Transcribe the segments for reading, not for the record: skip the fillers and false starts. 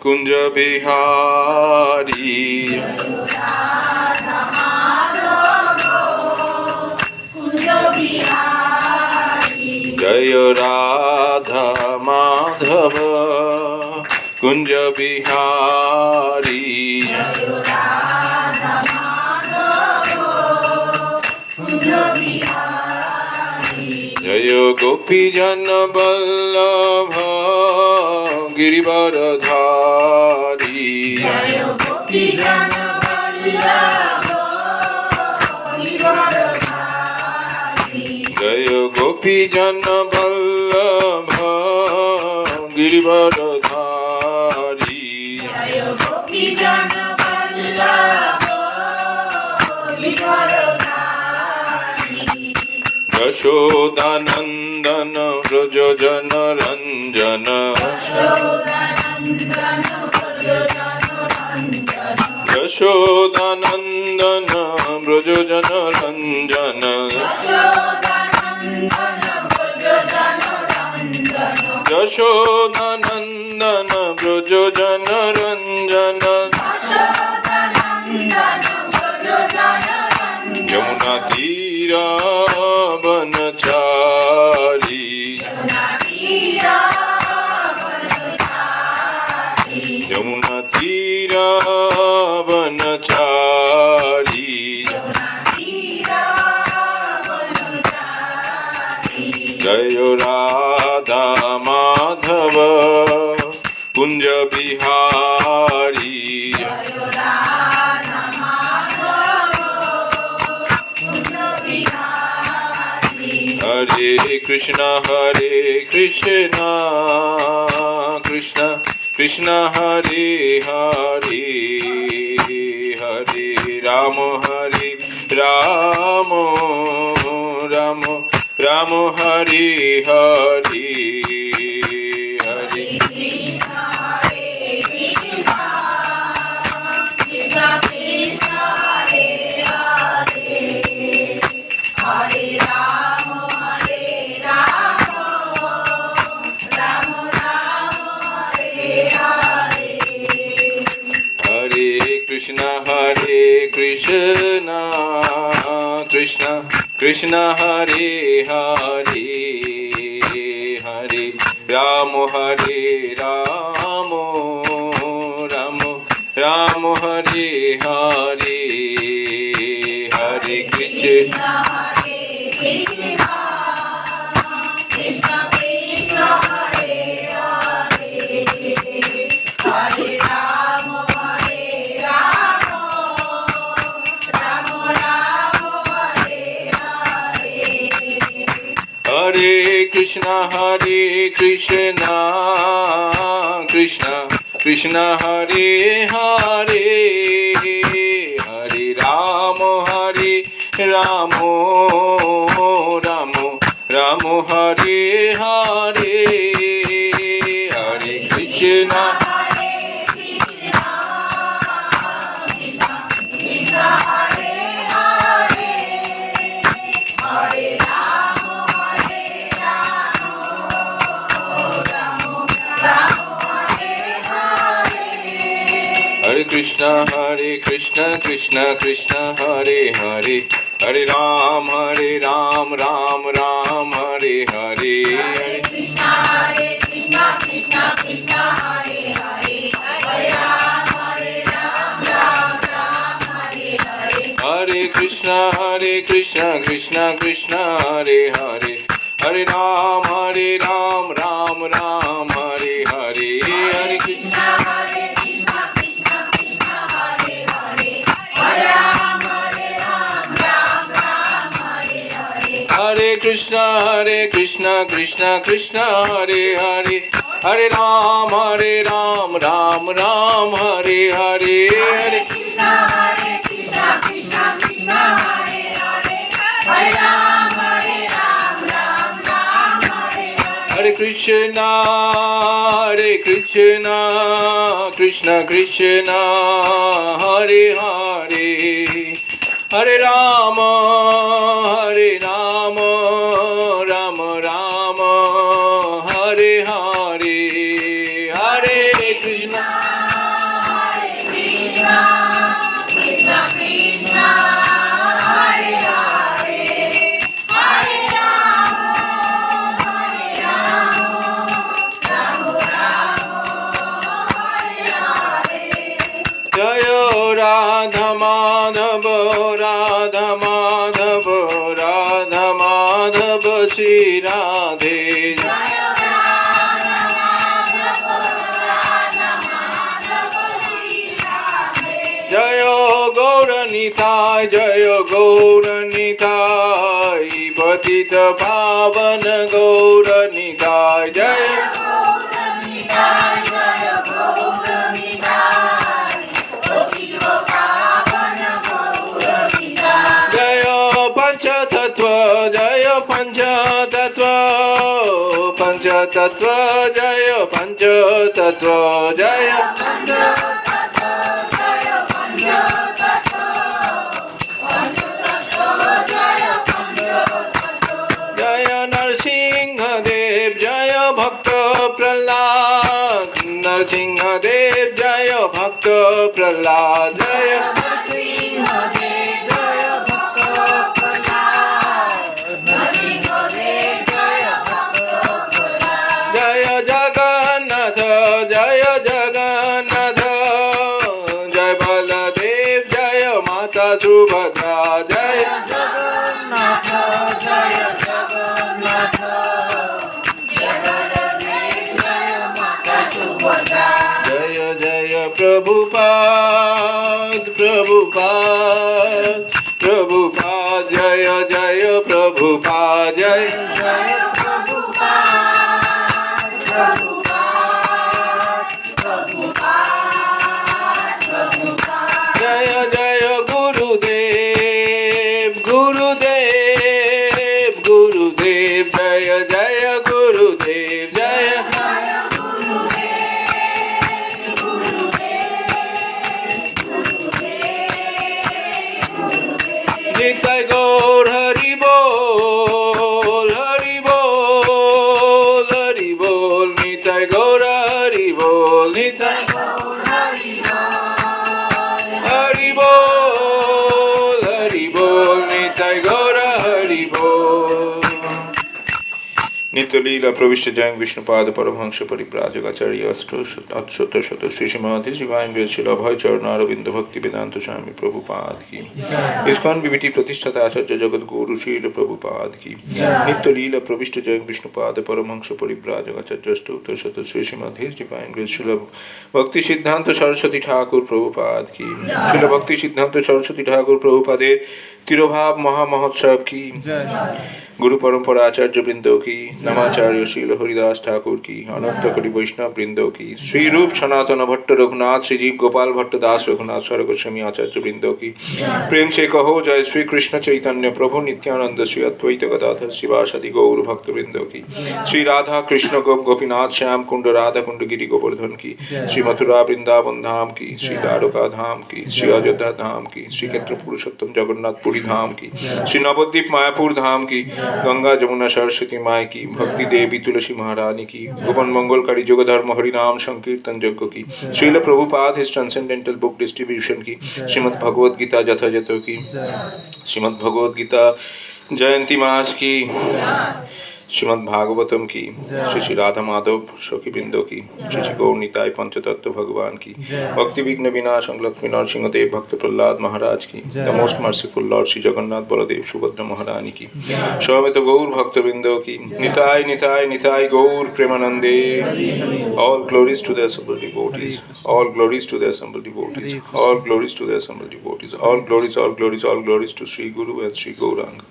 कुंज बिहारी जय राधा माधव कुंज बिहारी जय गोपी जन वल्लभ गिरिवरधारी जय गोपी जन वल्लभ गिरिवरधारी यशोदानंदन व्रज जन रंजन यशोदानंदन व्रज जन रंजन यशोदानंदन व्रज जन रंजन यमुना तीरा वनचारी यमुना तीरा वनचारी जय राधा माधव कुंज बिहारी हरे कृष्ण कृष्ण कृष्ण हरे हरे हरे राम राम राम हरे हरे हरे कृष्ण कृष्ण कृष्ण हरे हरे हरे राम राम हरे हरे हरे कृष्ण हरे कृष्ण कृष्ण कृष्ण हरे हरे हरे राम राम राम हरे हरे हरे कृष्ण हरे कृष्ण कृष्ण कृष्ण हरे हरे हरे राम राम हरे हरे हरे कृष्ण कृष्ण कृष्ण हरे हरे हरे राम राम हरे हरे हरे कृष्ण कृष्ण कृष्ण हरे हरे हरे राम राम हरे हरे हरे कृष्ण हरे कृष्ण कृष्ण कृष्ण हरे हरे हरे राम राम हरे हरे हरे कृष्ण कृष्ण कृष्ण हरे हरे हरे राम राम हरे हरे हरे कृष्ण कृष्ण कृष्ण हरे हरे हरे राम राम राम हरे हरे हरे कृष्ण রাধা মাধব রাধা মাধব রাধা মাধব শ্রী রাধে জয় গৌরনিতায় জয় গৌরনিতায় পতিত পাবন গৌরনিতায় জয় জয় পঞ্চতত্ত্ব জয় পঞ্চতত্ত্ব পঞ্চতত্ত্ব জয় পঞ্চতত্ত্ব জয় জয় নরসিংহদেব জয় ভক্ত প্রহ্লাদ নরসিংহদেব জয় ভক্ত প্রহ্লাদ জয় জয় জগন্নাথ জয় জগন্নাথ জয় বলদেব জয় মাতা সুভদ্রা জয় জয় জয় প্রভুপাদ প্রভুপাদ প্রভুপাদ জয় জয় প্রভুপাদ জয় জয় জয় গুরুদেব গুরুদেব গুরুদেব জয় জয় গুরুদেব জয় নিতাই গৌর হরি বল হরি বল হরি বল নিতাই গৌর হরি বল নিতাই হরি বল হরি বল নিতাই গৌর হরি বল নিত্যলীলা প্রবিষ্ট জয়ং বিষ্ণুপাদ পরমহংস পরিব্রাজকাচার্য অষ্টশত শ্রী শ্রীমতি শিবায়ন ছিল অভয়চরণ অরবিন্দ ভক্তি বেদান্ত স্বামী প্রভুপাদ কি ইস্কন বিবিটি প্রতিষ্ঠাতা আচার্য জগৎ গুরু শীল প্রভুপাদ কি নিত্যলীলা প্রবিষ্ট জয়ং বিষ্ণুপাদ পরমহংস পরিব্রাজকাচার্য অষ্টশত শ্রী শ্রীমতি শিবায়ন ছিল ভক্তি সিদ্ধান্ত সরস্বতী ঠাকুর প্রভুপাদ কি ছিল ভক্তি সিদ্ধান্ত সরস্বতী ঠাকুর প্রভুপাদের তিরোভাব মহামহোৎসব কি गुरु परंपरा आचार्य वृंदों की नमाचार्य शील हरिदास ठाकुर की अनंत कोटि वैष्णव वृंदों की श्री रूप सनातन भट्ट रघुनाथ श्री जीव गोपाल भट्ट दास रघुनाथ स्वर गोस्वामी आचार्य वृंदों की प्रेम से कहो जय श्री कृष्ण चैतन्य प्रभु नित्यानंद श्री अद्वैत गदाधर शिवासादि गौर भक्त वृंदों की श्री राधा कृष्ण गोप गोपीनाथ श्याम कुंड राधा कुंड गिरि गोवर्धन की श्री मथुरा वृंदावन धाम की श्री द्वारका धाम की श्री अयोध्या धाम की श्री क्षेत्र पुरुषोत्तम जगन्नाथपुरी धाम की श्री नवद्वीप मायापुर धाम की गंगा जमुना सरस्वती माई की भक्ति देवी तुलसी महारानी की गोपन मंगलकारी युग धर्म हरिनाम संकीर्तन यज्ञ की Srila Prabhupada his transcendental book distribution की श्रीमद् भगवद गीता यथायथ की श्रीमद् भगवद गीता जयंती मास की श्रीमद् भागवतम की श्री श्री राधा माधव सखी बिंदो की श्री श्री गौर निताय पंचतत्व भगवान की भक्ति विघ्न विनाशक लक्ष्मी नरसिंहदेव भक्त प्रहलाद महाराज की the most merciful lord Shri Jagannath Baladev Subhadra Maharani की समेत गौर भक्त बिंदो की निताय निताय निताय गौर प्रेमानंदे all glories to the assembled devotees all glories to the assembled devotees all glories to the assembled devotees all glories to Sri Guru and Sri Gauranga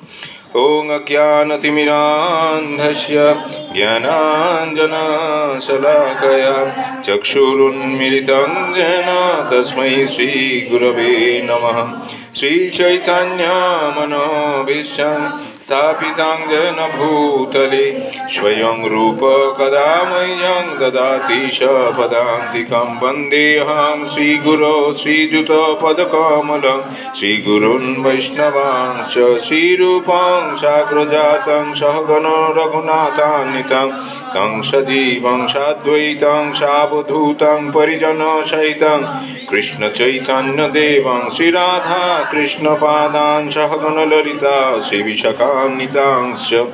Om Ajnanatimirandhasya Jnananjana-Shalakaya Chakshurunmilitam Jena Tasmai Sri Gurave Namah Sri Chaitanya Manobisham Sthapitam Jena Bhutale Swayam Rupa Kadamayyam Dadati Shapadantikam Vandeham Sri Guru Sri Juta Padakamalam Sri Gurun Vaishnavancha Sri Rupam Sagrajatam Sahagana Raghunatanitam Tang Sajivang Sadvaitam Savadhutam Parijana Saitam Krishna Chaitanya Devam Sri Radha Krishna Padan Sahagana Lalita Sri Vishakam Nitangsya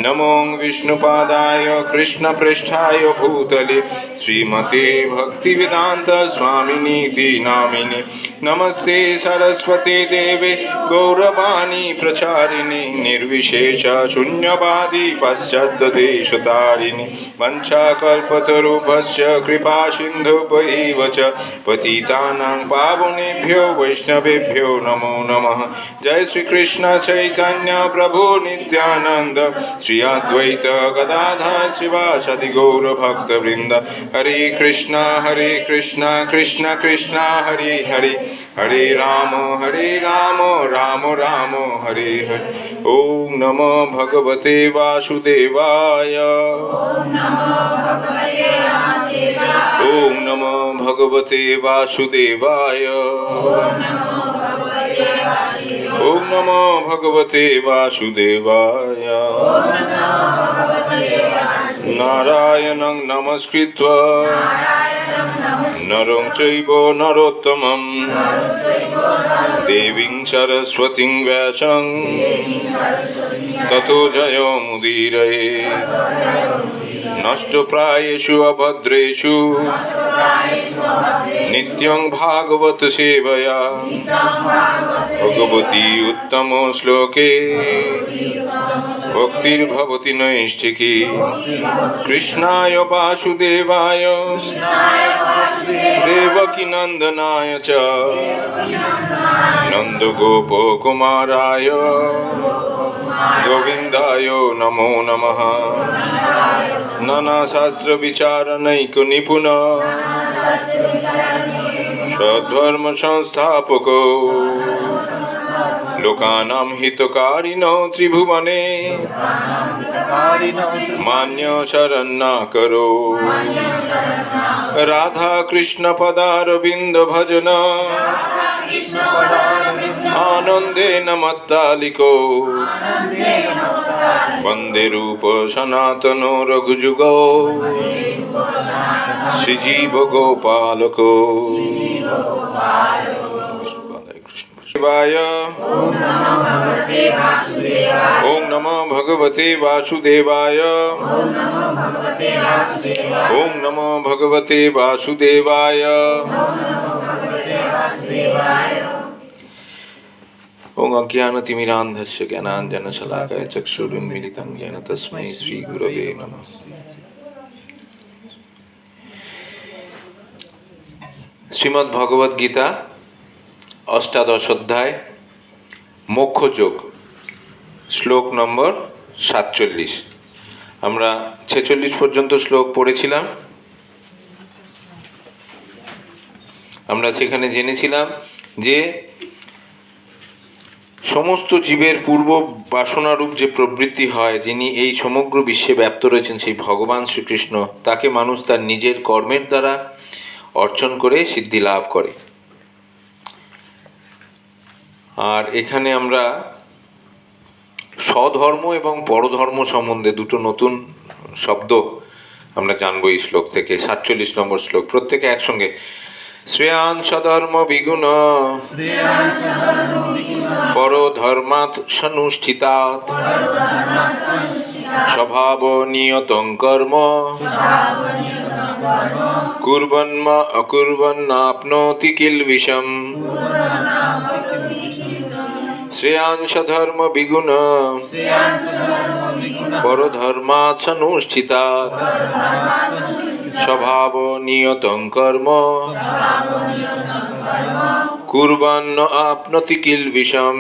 नमो विष्णुपादाय कृष्णपृष्ठाय भूतले श्रीमते भक्तिवेदांत स्वामिनीति नामिने नमस्ते सरस्वती देवे गौरवाणी प्रचारिणे निर्विशेष शून्यवादी पाश्चात्यदेशतारिणे वंशाकल्पतरुभ्यश्च कृपा सिन्धुभ्यैव च पतितानां पावनेभ्यो वैष्णवेभ्यो नमो नमः। जय श्री कृष्ण चैतन्य प्रभु नित्यानंद श्री अद्वैत गदाधर शिवासादि गौर भक्तवृंद। हरे कृष्णा कृष्ण कृष्ण हरे हरे हरे राम राम राम हरे हरे। ओम नमो भगवते वासुदेवाय ओम नमो भगवते वासुदेवाय ओम नमो भगवते वासुदेवाय। नारायणं नमस्कृत्य नरं चैव नरोत्तमं देवीं सरस्वतीं व्यासं ततो जयमुदीरये। नष्टप्रायेषु अभद्रेषु नित्यं भागवत सेवया भगवती उत्तमो श्लोके भक्तिर्भवति नैष्ठिकी। कृष्णाय वासुदेवाय देवकी नंदनाय च नन्दगोपकुमाराय गोविन्दाय नमो नमः। नानाशास्त्र विचारनैक निपुण सद्धर्म संस्थापको लोकानां हितकारिणो त्रिभुवने मान्य शरण्यकरो। राधा कृष्ण पदारविन्द भजन आनंदेन मत्तालिको वंदे रूप सनातनो रघुजुगो श्रीजीव गोपालको। शिवाय ओम नमो भगवते वासुदेवाय ओम नमो भगवते वासुदेवाय। ओम अज्ञानतिमिरान्धस्य ज्ञानाञ्जनशलाकया चक्षुरुन्मीलितं येन तस्मै श्रीगुरवे नमः। श्रीमद् भगवद गीता অষ্টাদশ অধ্যায় মোক্ষযোগ শ্লোক নম্বর 47। আমরা 46 পর্যন্ত শ্লোক পড়েছিলাম। আমরা সেখানে জেনেছিলাম যে সমস্ত জীবের পূর্ব বাসনারূপ যে প্রবৃত্তি হয়, যিনি এই সমগ্র বিশ্বে ব্যাপ্ত রয়েছেন সেই ভগবান শ্রীকৃষ্ণ, তাকে মানুষ তার নিজের কর্মের দ্বারা অর্জন করে সিদ্ধি লাভ করে। আর এখানে আমরা স্বধর্ম এবং পরধর্ম সম্বন্ধে দুটো নতুন শব্দ আমরা জানবো এই শ্লোক থেকে। 47 নম্বর শ্লোক, প্রত্যেকে একসঙ্গে। শ্রেয়ান স্বধর্ম বিগুণ পরধর্মাৎ সনুষ্ঠিতাৎ স্বভাব নিয়তং কর্ম কুর্বন্ম অকুর্বন্নাপ্নোতি কিলবিষম। শ্রেয়াংশ ধর্ম বিগুণ পরধর্মাৎ সনুষ্ঠিতাৎ স্বভাব নিয়তং কর্ম কুর্বন্ন আপনতি কিলবিষম।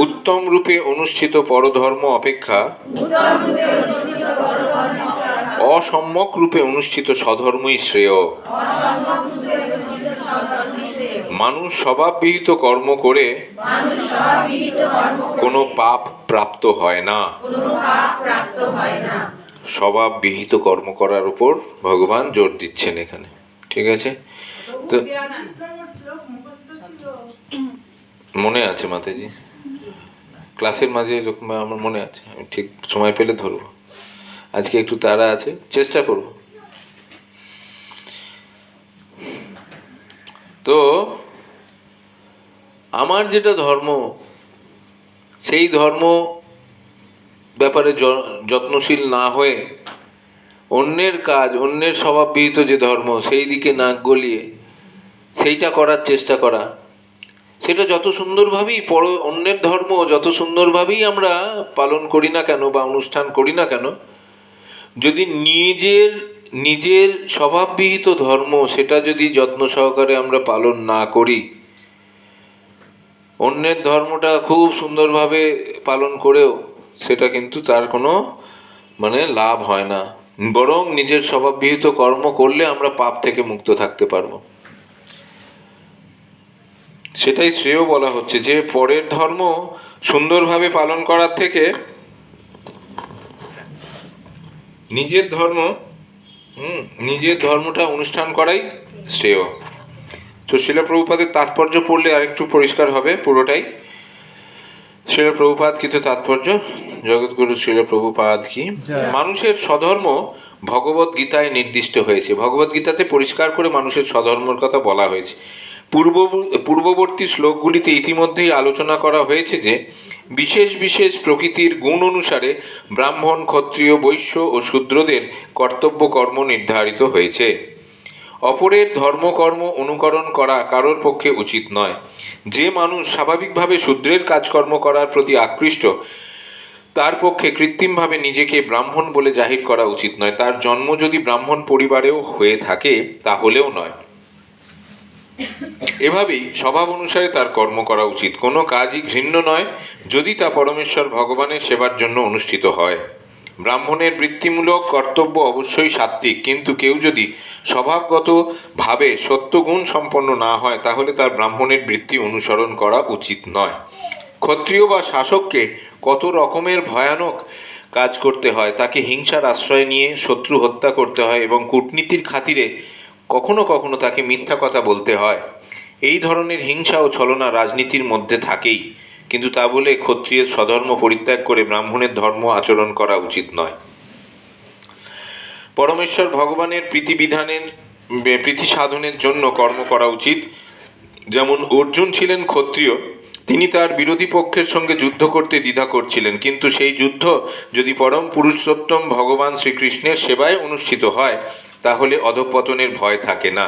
উত্তম রূপে অনুষ্ঠিত পরধর্ম অপেক্ষা অসম্যক রূপে অনুষ্ঠিত স্বধর্মই শ্রেয়। মানুষ স্বভাববিহিত কর্ম করে কোনো পাপ প্রাপ্ত হয় না। স্বভাববিহিত কর্ম করার উপর ভগবান জোর দিচ্ছেন এখানে, ঠিক আছে? তো মনে আছে মাতাজি, ক্লাসের মাঝে এরকম আমার মনে আছে, আমি ঠিক সময় পেলে ধরবো। আজকে একটু তাড়া আছে, চেষ্টা করব। তো আমার যেটা ধর্ম, সেই ধর্ম ব্যাপারে যত্নশীল না হয়ে অন্যের কাজ, অন্যের স্বভাববিহিত যে ধর্ম সেই দিকে নাক গলিয়ে সেইটা করার চেষ্টা করা, সেটা যত সুন্দরভাবেই অন্যের ধর্ম যত সুন্দরভাবেই আমরা পালন করি না কেন বা অনুষ্ঠান করি না কেন, যদি নিজের নিজের স্বভাববিহিত ধর্ম সেটা যদি যত্ন সহকারে আমরা পালন না করি, অন্যের ধর্মটা খুব সুন্দরভাবে পালন করেও সেটা কিন্তু তার কোনো লাভ হয় না। বরং নিজের স্বভাববিহিত কর্ম করলে আমরা পাপ থেকে মুক্ত থাকতে পারবো। সেটাই শ্রেয় বলা হচ্ছে যে পরের ধর্ম সুন্দরভাবে পালন করার থেকে নিজের ধর্মটা অনুষ্ঠান করাই শ্রেয়। তো শিলা প্রভুপাদের তাৎপর্য পড়লে আরেকটু পরিষ্কার হবে পুরোটাই। শিলা প্রভুপাদ কিন্তু তাৎপর্য, জগৎগুরু শিলা প্রভুপাদ কি। মানুষের স্বধর্ম ভগবত গীতায় নির্দিষ্ট হয়েছে। ভগবত গীতাতে পরিষ্কার করে মানুষের স্বধর্মের কথা বলা হয়েছে। পূর্ববর্তী শ্লোকগুলিতে ইতিমধ্যেই আলোচনা করা হয়েছে যে বিশেষ বিশেষ প্রকৃতির গুণ অনুসারে ব্রাহ্মণ, ক্ষত্রিয়, বৈশ্য ও শূদ্রদের কর্তব্য কর্ম নির্ধারিত হয়েছে। অপরের ধর্মকর্ম অনুকরণ করা কারোর পক্ষে উচিত নয়। যে মানুষ স্বাভাবিকভাবে শূদ্রের কাজকর্ম করার প্রতি আকৃষ্ট, তার পক্ষে কৃত্রিমভাবে নিজেকে ব্রাহ্মণ বলে জাহির করা উচিত নয়। তার জন্ম যদি ব্রাহ্মণ পরিবারেও হয়ে থাকে তাহলেও নয়। এভাবেই স্বভাব অনুসারে তার কর্ম করা উচিত। কোনো কাজই ঘৃণ্য নয় যদি তা পরমেশ্বর ভগবানের সেবার জন্য অনুষ্ঠিত হয়। ব্রাহ্মণের বৃত্তিমূলক কর্তব্য অবশ্যই সাত্ত্বিক, কিন্তু কেউ যদি স্বভাবগতভাবে সত্যগুণ সম্পন্ন না হয় তাহলে তার ব্রাহ্মণের বৃত্তি অনুসরণ করা উচিত নয়। ক্ষত্রিয় বা শাসককে কত রকমের ভয়ানক কাজ করতে হয়, তাকে হিংসার আশ্রয় নিয়ে শত্রু হত্যা করতে হয় এবং কূটনীতির খাতিরে কখনো কখনো তাকে মিথ্যা কথা বলতে হয়। এই ধরনের হিংসা ও ছলনা রাজনীতির মধ্যে থাকেই, কিন্তু তা বলে ক্ষত্রিয়ের স্বধর্ম পরিত্যাগ করে ব্রাহ্মণের ধর্ম আচরণ করা উচিত নয়। পরমেশ্বর ভগবানের প্রীতি সাধনের জন্য কর্ম করা উচিত। যেমন অর্জুন ছিলেন ক্ষত্রিয়, তিনি তার বিরোধী পক্ষের সঙ্গে যুদ্ধ করতে দ্বিধা করছিলেন, কিন্তু সেই যুদ্ধ যদি পরম পুরুষোত্তম ভগবান শ্রীকৃষ্ণের সেবায় অনুষ্ঠিত হয় তাহলে অধঃপতনের ভয় থাকে না।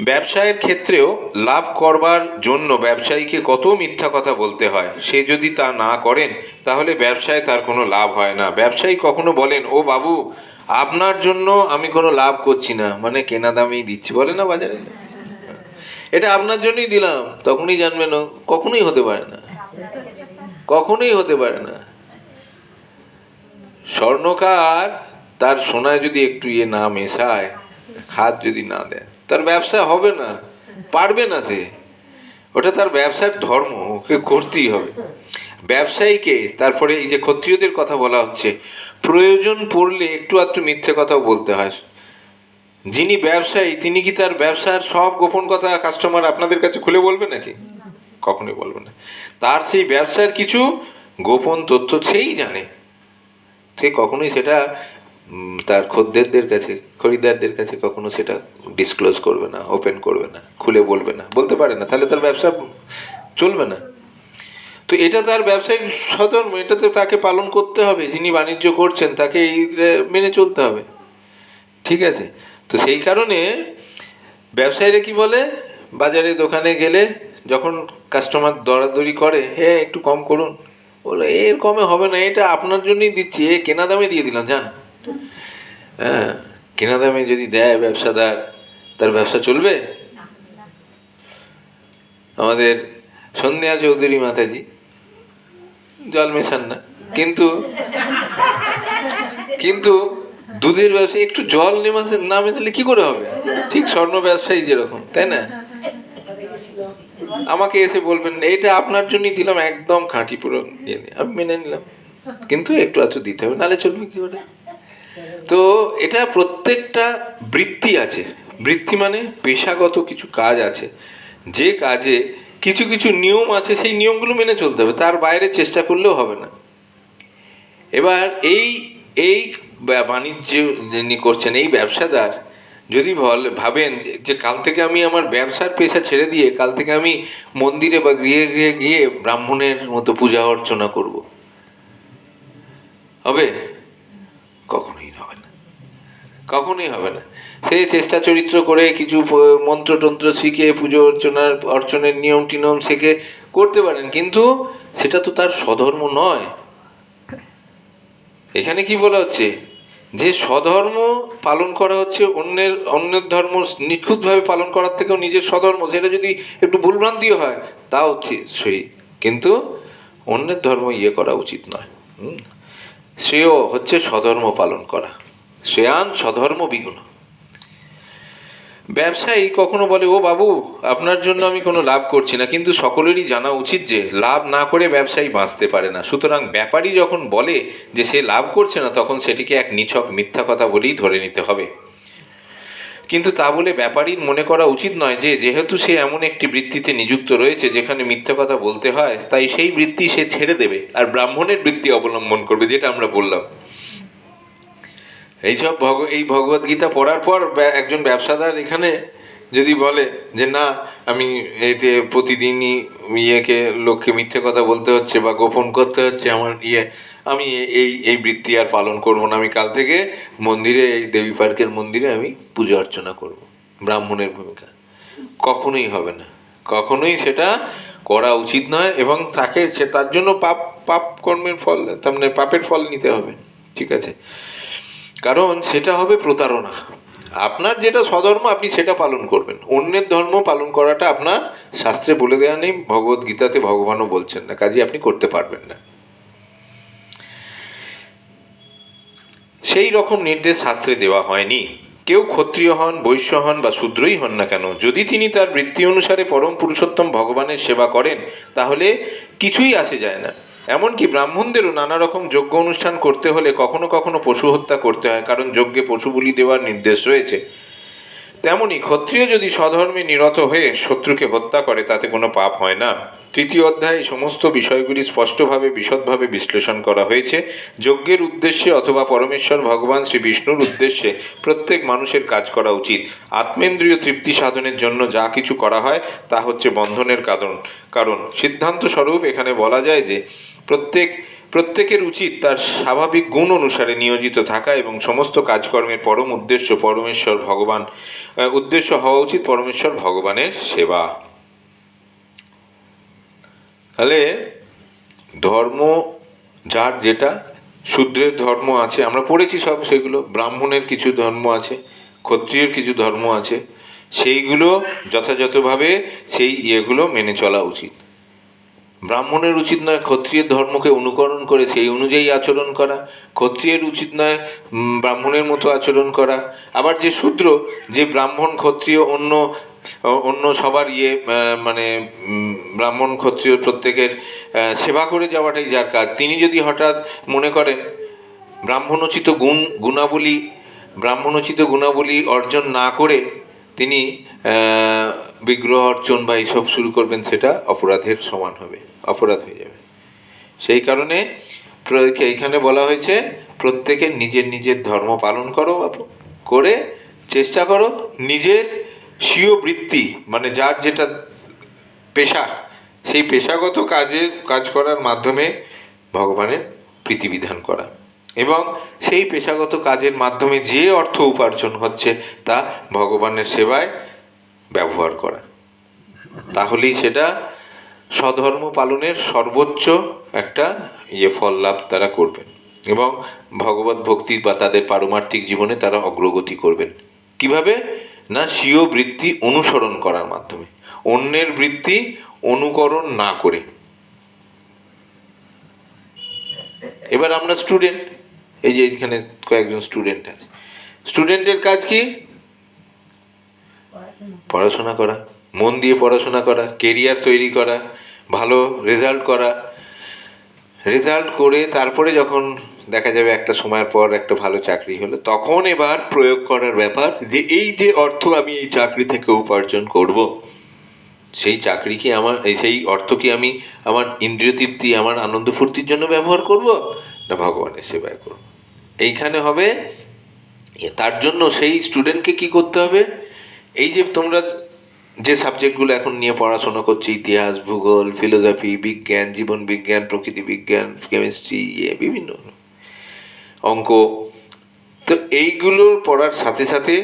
ব্যবসায়ের ক্ষেত্রেও লাভ করবার জন্য ব্যবসায়ীকে কত মিথ্যা কথা বলতে হয়। সে যদি তা না করেন তাহলে ব্যবসায় তার কোনো লাভ হয় না। ব্যবসায়ী কখনো বলেন, ও বাবু, আপনার জন্য আমি কোনো লাভ করছি না, কেনা দামেই দিচ্ছি, বলে না বাজারে, এটা আপনার জন্যই দিলাম, তখনই জানবেন কখনোই হতে পারে না, কখনোই হতে পারে না। স্বর্ণকার তার সোনায় যদি একটু না মেশায়, খাদ যদি না দেয়, তার ব্যবসা হবে না, পারবে না সে। ওটা তার ব্যবসার ধর্ম, ওকে করতেই হবে। ব্যবসায়ীকে, তারপরে এই যে ক্ষত্রিয়দের কথা বলা হচ্ছে, প্রয়োজন পড়লে একটু আধটু মিথ্যে কথাও বলতে হয়। যিনি ব্যবসায়ী তিনি কি তার ব্যবসার সব গোপন কথা কাস্টমার আপনাদের কাছে খুলে বলবে নাকি? কখনোই বলবে না। তার সেই ব্যবসার কিছু গোপন তথ্য সেই জানে, সে কখনোই সেটা তার খরিদ্দারদের কাছে কখনো সেটা ডিসক্লোজ করবে না, ওপেন করবে না, খুলে বলবে না, বলতে পারে না, তাহলে তার ব্যবসা চলবে না। তো এটা তার ব্যবসায়িক সধর্ম, এটা তো তাকে পালন করতে হবে। যিনি বাণিজ্য করছেন তাকে এই মেনে চলতে হবে, ঠিক আছে? তো সেই কারণে ব্যবসায়ীরা কি বলে, বাজারে দোকানে গেলে যখন কাস্টমার দরাদরি করে, একটু কম করুন, বলে এর কমে হবে না, এটা আপনার জন্যই দিচ্ছি, কেনা দামে দিয়ে দিলাম, যান। হ্যাঁ, কেনা দামে যদি দেয় ব্যবসাদার, তার ব্যবসা চলবে? আমাদের সন্ধ্যা চৌধুরী মাতাজি জল মেশান না, কিন্তু দুধের ব্যবসা একটু জল না মেশালে কি করে হবে? ঠিক স্বর্ণ ব্যবসায়ী যেরকম, তাই না? আমাকে এসে বলবেন এটা আপনার জন্যই দিলাম, একদম খাঁটি পুরো নিয়ে আমি মেনে নিলাম, কিন্তু একটু আধটু দিতে হবে, নাহলে চলবে কি করে? তো এটা প্রত্যেকটা বৃত্তি আছে। বৃত্তি মানে পেশাগত কিছু কাজ আছে, যে কাজে কিছু কিছু নিয়ম আছে, সেই নিয়মগুলো মেনে চলতে হবে, তার বাইরে চেষ্টা করলেও হবে না। এবার এই বাণিজ্য যিনি করছেন, এই ব্যবসাদার যদি ভাবেন যে কাল থেকে আমি আমার ব্যবসার পেশা ছেড়ে দিয়ে কাল থেকে আমি মন্দিরে বা গৃহে গৃহে গিয়ে ব্রাহ্মণের মতো পূজা অর্চনা করব, হবে? কখনোই হবে না, কখনোই হবে না। সে চেষ্টা চরিত্র করে কিছু মন্ত্রতন্ত্র শিখে পুজো অর্চনের নিয়ম টিয়ম শিখে করতে পারেন, কিন্তু সেটা তো তার স্বধর্ম নয়। এখানে কি বলা হচ্ছে, যে স্বধর্ম পালন করা হচ্ছে অন্যের ধর্ম নিখুঁতভাবে পালন করার থেকেও নিজের স্বধর্ম, সেটা যদি একটু ভুলভ্রান্তিও হয় তাও সেই, কিন্তু অন্যের ধর্ম করা উচিত নয়। শ্রেয় হচ্ছে স্বধর্ম পালন করা, শ্রেয়ান স্বধর্ম বিগুণ। ব্যবসায়ী কখনো বলে, ও বাবু, আপনার জন্য আমি কোনো লাভ করছি না, কিন্তু সকলেরই জানা উচিত যে লাভ না করে ব্যবসায়ী বাঁচতে পারে না। সুতরাং ব্যাপারী যখন বলে যে সে লাভ করছে না, তখন সেটিকে এক নিছক মিথ্যা কথা বলেই ধরে নিতে হবে। কিন্তু তা বলে ব্যাপারীর মনে করা উচিত নয় যে যেহেতু সে এমন একটি বৃত্তিতে নিযুক্ত রয়েছে যেখানে মিথ্যা কথা বলতে হয়, তাই সেই বৃত্তি সে ছেড়ে দেবে আর ব্রাহ্মণের বৃত্তি অবলম্বন করবে, যেটা আমরা বললাম। এইসব এই ভগবদ্গীতা পড়ার পর একজন ব্যবসাদার এখানে যদি বলে যে না, আমি এতে প্রতিদিনই লোককে মিথ্যে কথা বলতে হচ্ছে বা গোপন করতে হচ্ছে আমার আমি এই বৃত্তি আর পালন করব না, আমি কাল থেকে মন্দিরে, এই দেবী পার্কের মন্দিরে আমি পুজো অর্চনা করব, ব্রাহ্মণের ভূমিকা, কখনোই হবে না, কখনোই সেটা করা উচিত নয়। এবং তাকে তার জন্য পাপ কর্মের ফল, তার মানে পাপের ফল নিতে হবে, ঠিক আছে? কারণ সেটা হবে প্রতারণা। আপনার যেটা স্বধর্ম আপনি সেটা পালন করবেন, অন্যের ধর্ম পালন করাটা আপনার শাস্ত্রে বলে দেওয়া নেই, ভগবদ্গীতাতে ভগবানও বলছেন না, কাজে আপনি করতে পারবেন না। সেই রকম নির্দেশ শাস্ত্রে দেওয়া হয়নি। কেউ ক্ষত্রিয় হন, বৈশ্য হন বা শূদ্রই হন না কেন, যদি তিনি তার বৃত্তি অনুসারে পরম পুরুষোত্তম ভগবানের সেবা করেন, তাহলে কিছুই আসে যায় না। এমনকি ব্রাহ্মণদেরও নানা রকম যজ্ঞ অনুষ্ঠান করতে হলে কখনো কখনো পশু হত্যা করতে হয়, কারণ যজ্ঞে পশু বলি দেওয়ার নির্দেশ রয়েছে। তেমনি ক্ষত্রিয় যদি স্বধর্মে নিরত হয়ে শত্রুকে হত্যা করে, তাতে কোনো পাপ হয় না। তৃতীয় অধ্যায়ে সমস্ত বিষয়গুলি স্পষ্টভাবে বিশদভাবে বিশ্লেষণ করা হয়েছে। যজ্ঞের উদ্দেশ্যে অথবা পরমেশ্বর ভগবান শ্রী বিষ্ণুর উদ্দেশ্যে প্রত্যেক মানুষের কাজ করা উচিত। আত্মেন্দ্রিয় তৃপ্তি সাধনের জন্য যা কিছু করা হয় তা হচ্ছে বন্ধনের কারণ সিদ্ধান্ত স্বরূপ এখানে বলা যায় যে প্রত্যেকের উচিত তার স্বাভাবিক গুণ অনুসারে নিয়োজিত থাকা এবং সমস্ত কাজকর্মের পরম উদ্দেশ্য হওয়া উচিত পরমেশ্বর ভগবানের সেবা। তাহলে ধর্ম যার যেটা, শূদ্রের ধর্ম আছে, আমরা পড়েছি সব সেগুলো, ব্রাহ্মণের কিছু ধর্ম আছে, ক্ষত্রিয়ের কিছু ধর্ম আছে, সেইগুলো যথাযথভাবে সেই মেনে চলা উচিত। ব্রাহ্মণের উচিত নয় ক্ষত্রিয়ের ধর্মকে অনুকরণ করে সেই অনুযায়ী আচরণ করা, ক্ষত্রিয়ের উচিত নয় ব্রাহ্মণের মতো আচরণ করা। আবার যে শূদ্র, যে ব্রাহ্মণ ক্ষত্রিয় অন্য সবার মানে ব্রাহ্মণ ক্ষত্রিয় প্রত্যেকের সেবা করে যাওয়াটাই যার কাজ, তিনি যদি হঠাৎ মনে করেন ব্রাহ্মণোচিত গুণাবলী অর্জন না করে তিনি বিগ্রহ অর্চন বা এইসব শুরু করবেন, সেটা অপরাধের সমান হবে, অপরাধ হয়ে যাবে। সেই কারণে এইখানে বলা হয়েছে প্রত্যেকে নিজের নিজের ধর্ম পালন করো, করে চেষ্টা করো নিজের স্বীয় বৃত্তি, মানে যার যেটা পেশা, সেই পেশাগত কাজ করার মাধ্যমে ভগবানের প্রীতিবিধান করা, এবং সেই পেশাগত কাজের মাধ্যমে যে অর্থ উপার্জন হচ্ছে তা ভগবানের সেবায় ব্যবহার করা। তাহলেই সেটা স্বধর্ম পালনের সর্বোচ্চ একটা ফল লাভ তারা করবেন এবং ভগবত ভক্তি বা তাদের পারমার্থিক জীবনে তারা অগ্রগতি করবেন। কিভাবে না, স্বীয় বৃত্তি অনুসরণ করার মাধ্যমে, অন্যের বৃত্তি অনুকরণ না করে। এবার আমরা স্টুডেন্ট, এই যে এখানে কয়েকজন স্টুডেন্ট আছে, স্টুডেন্টের কাজ কি? পড়াশোনা করা, মন দিয়ে পড়াশোনা করা, কেরিয়ার তৈরি করা, ভালো রেজাল্ট করা, রেজাল্ট করে তারপরে যখন দেখা যাবে একটা সময়ের পর একটা ভালো চাকরি হলো, তখন এবার প্রয়োগ করার ব্যাপার, যে এই যে অর্থ আমি এই চাকরি থেকে উপার্জন করব, সেই চাকরি কি সেই অর্থ কি আমি আমার ইন্দ্রিয় তৃপ্তি, আমার আনন্দ ফুর্তির জন্য ব্যবহার করব, না ভগবানের সেবায় করব? এইখানে হবে, তার জন্য সেই স্টুডেন্টকে কি করতে হবে, এই যে তোমরা যে সাবজেক্টগুলো এখন নিয়ে পড়াশোনা করছি, ইতিহাস, ভূগোল, ফিলোসফি, বিজ্ঞান, জীবন বিজ্ঞান, প্রকৃতি বিজ্ঞান, কেমিস্ট্রি, বিভিন্ন, অঙ্ক। তো এইগুলোর পড়ার সাথে সাথে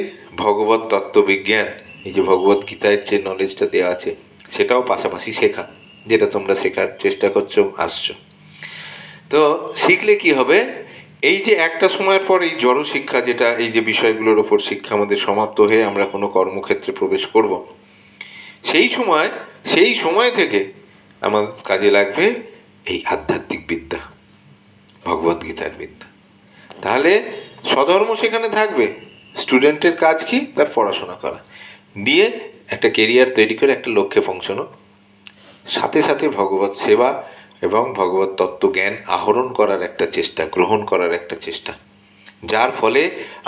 ভগবত তত্ত্ববিজ্ঞান, এই যে ভগবত গীতার যে নলেজটা দেওয়া আছে সেটাও পাশাপাশি শেখা, যেটা তোমরা শেখার চেষ্টা করছো, আসছো। তো শিখলে কি হবে, এই যে একটা সময়ের পর এই জড় শিক্ষা, যেটা এই যে বিষয়গুলোর ওপর শিক্ষা আমাদের সমাপ্ত হয়ে আমরা কোনো কর্মক্ষেত্রে প্রবেশ করব, সেই সময় থেকে আমাদের কাজে লাগবে এই আধ্যাত্মিক বিদ্যা, ভগবদ্গীতার বিদ্যা। তাহলে স্বধর্ম সেখানে থাকবে, স্টুডেন্টের কাজ কি, তার পড়াশোনা করা, দিয়ে একটা কেরিয়ার তৈরি করে একটা লক্ষ্যে পৌঁছানো, সাথে সাথে ভগবত সেবা এবং ভগবত তত্ত্বজ্ঞান আহরণ করার একটা চেষ্টা, গ্রহণ করার একটা চেষ্টা, যার ফলে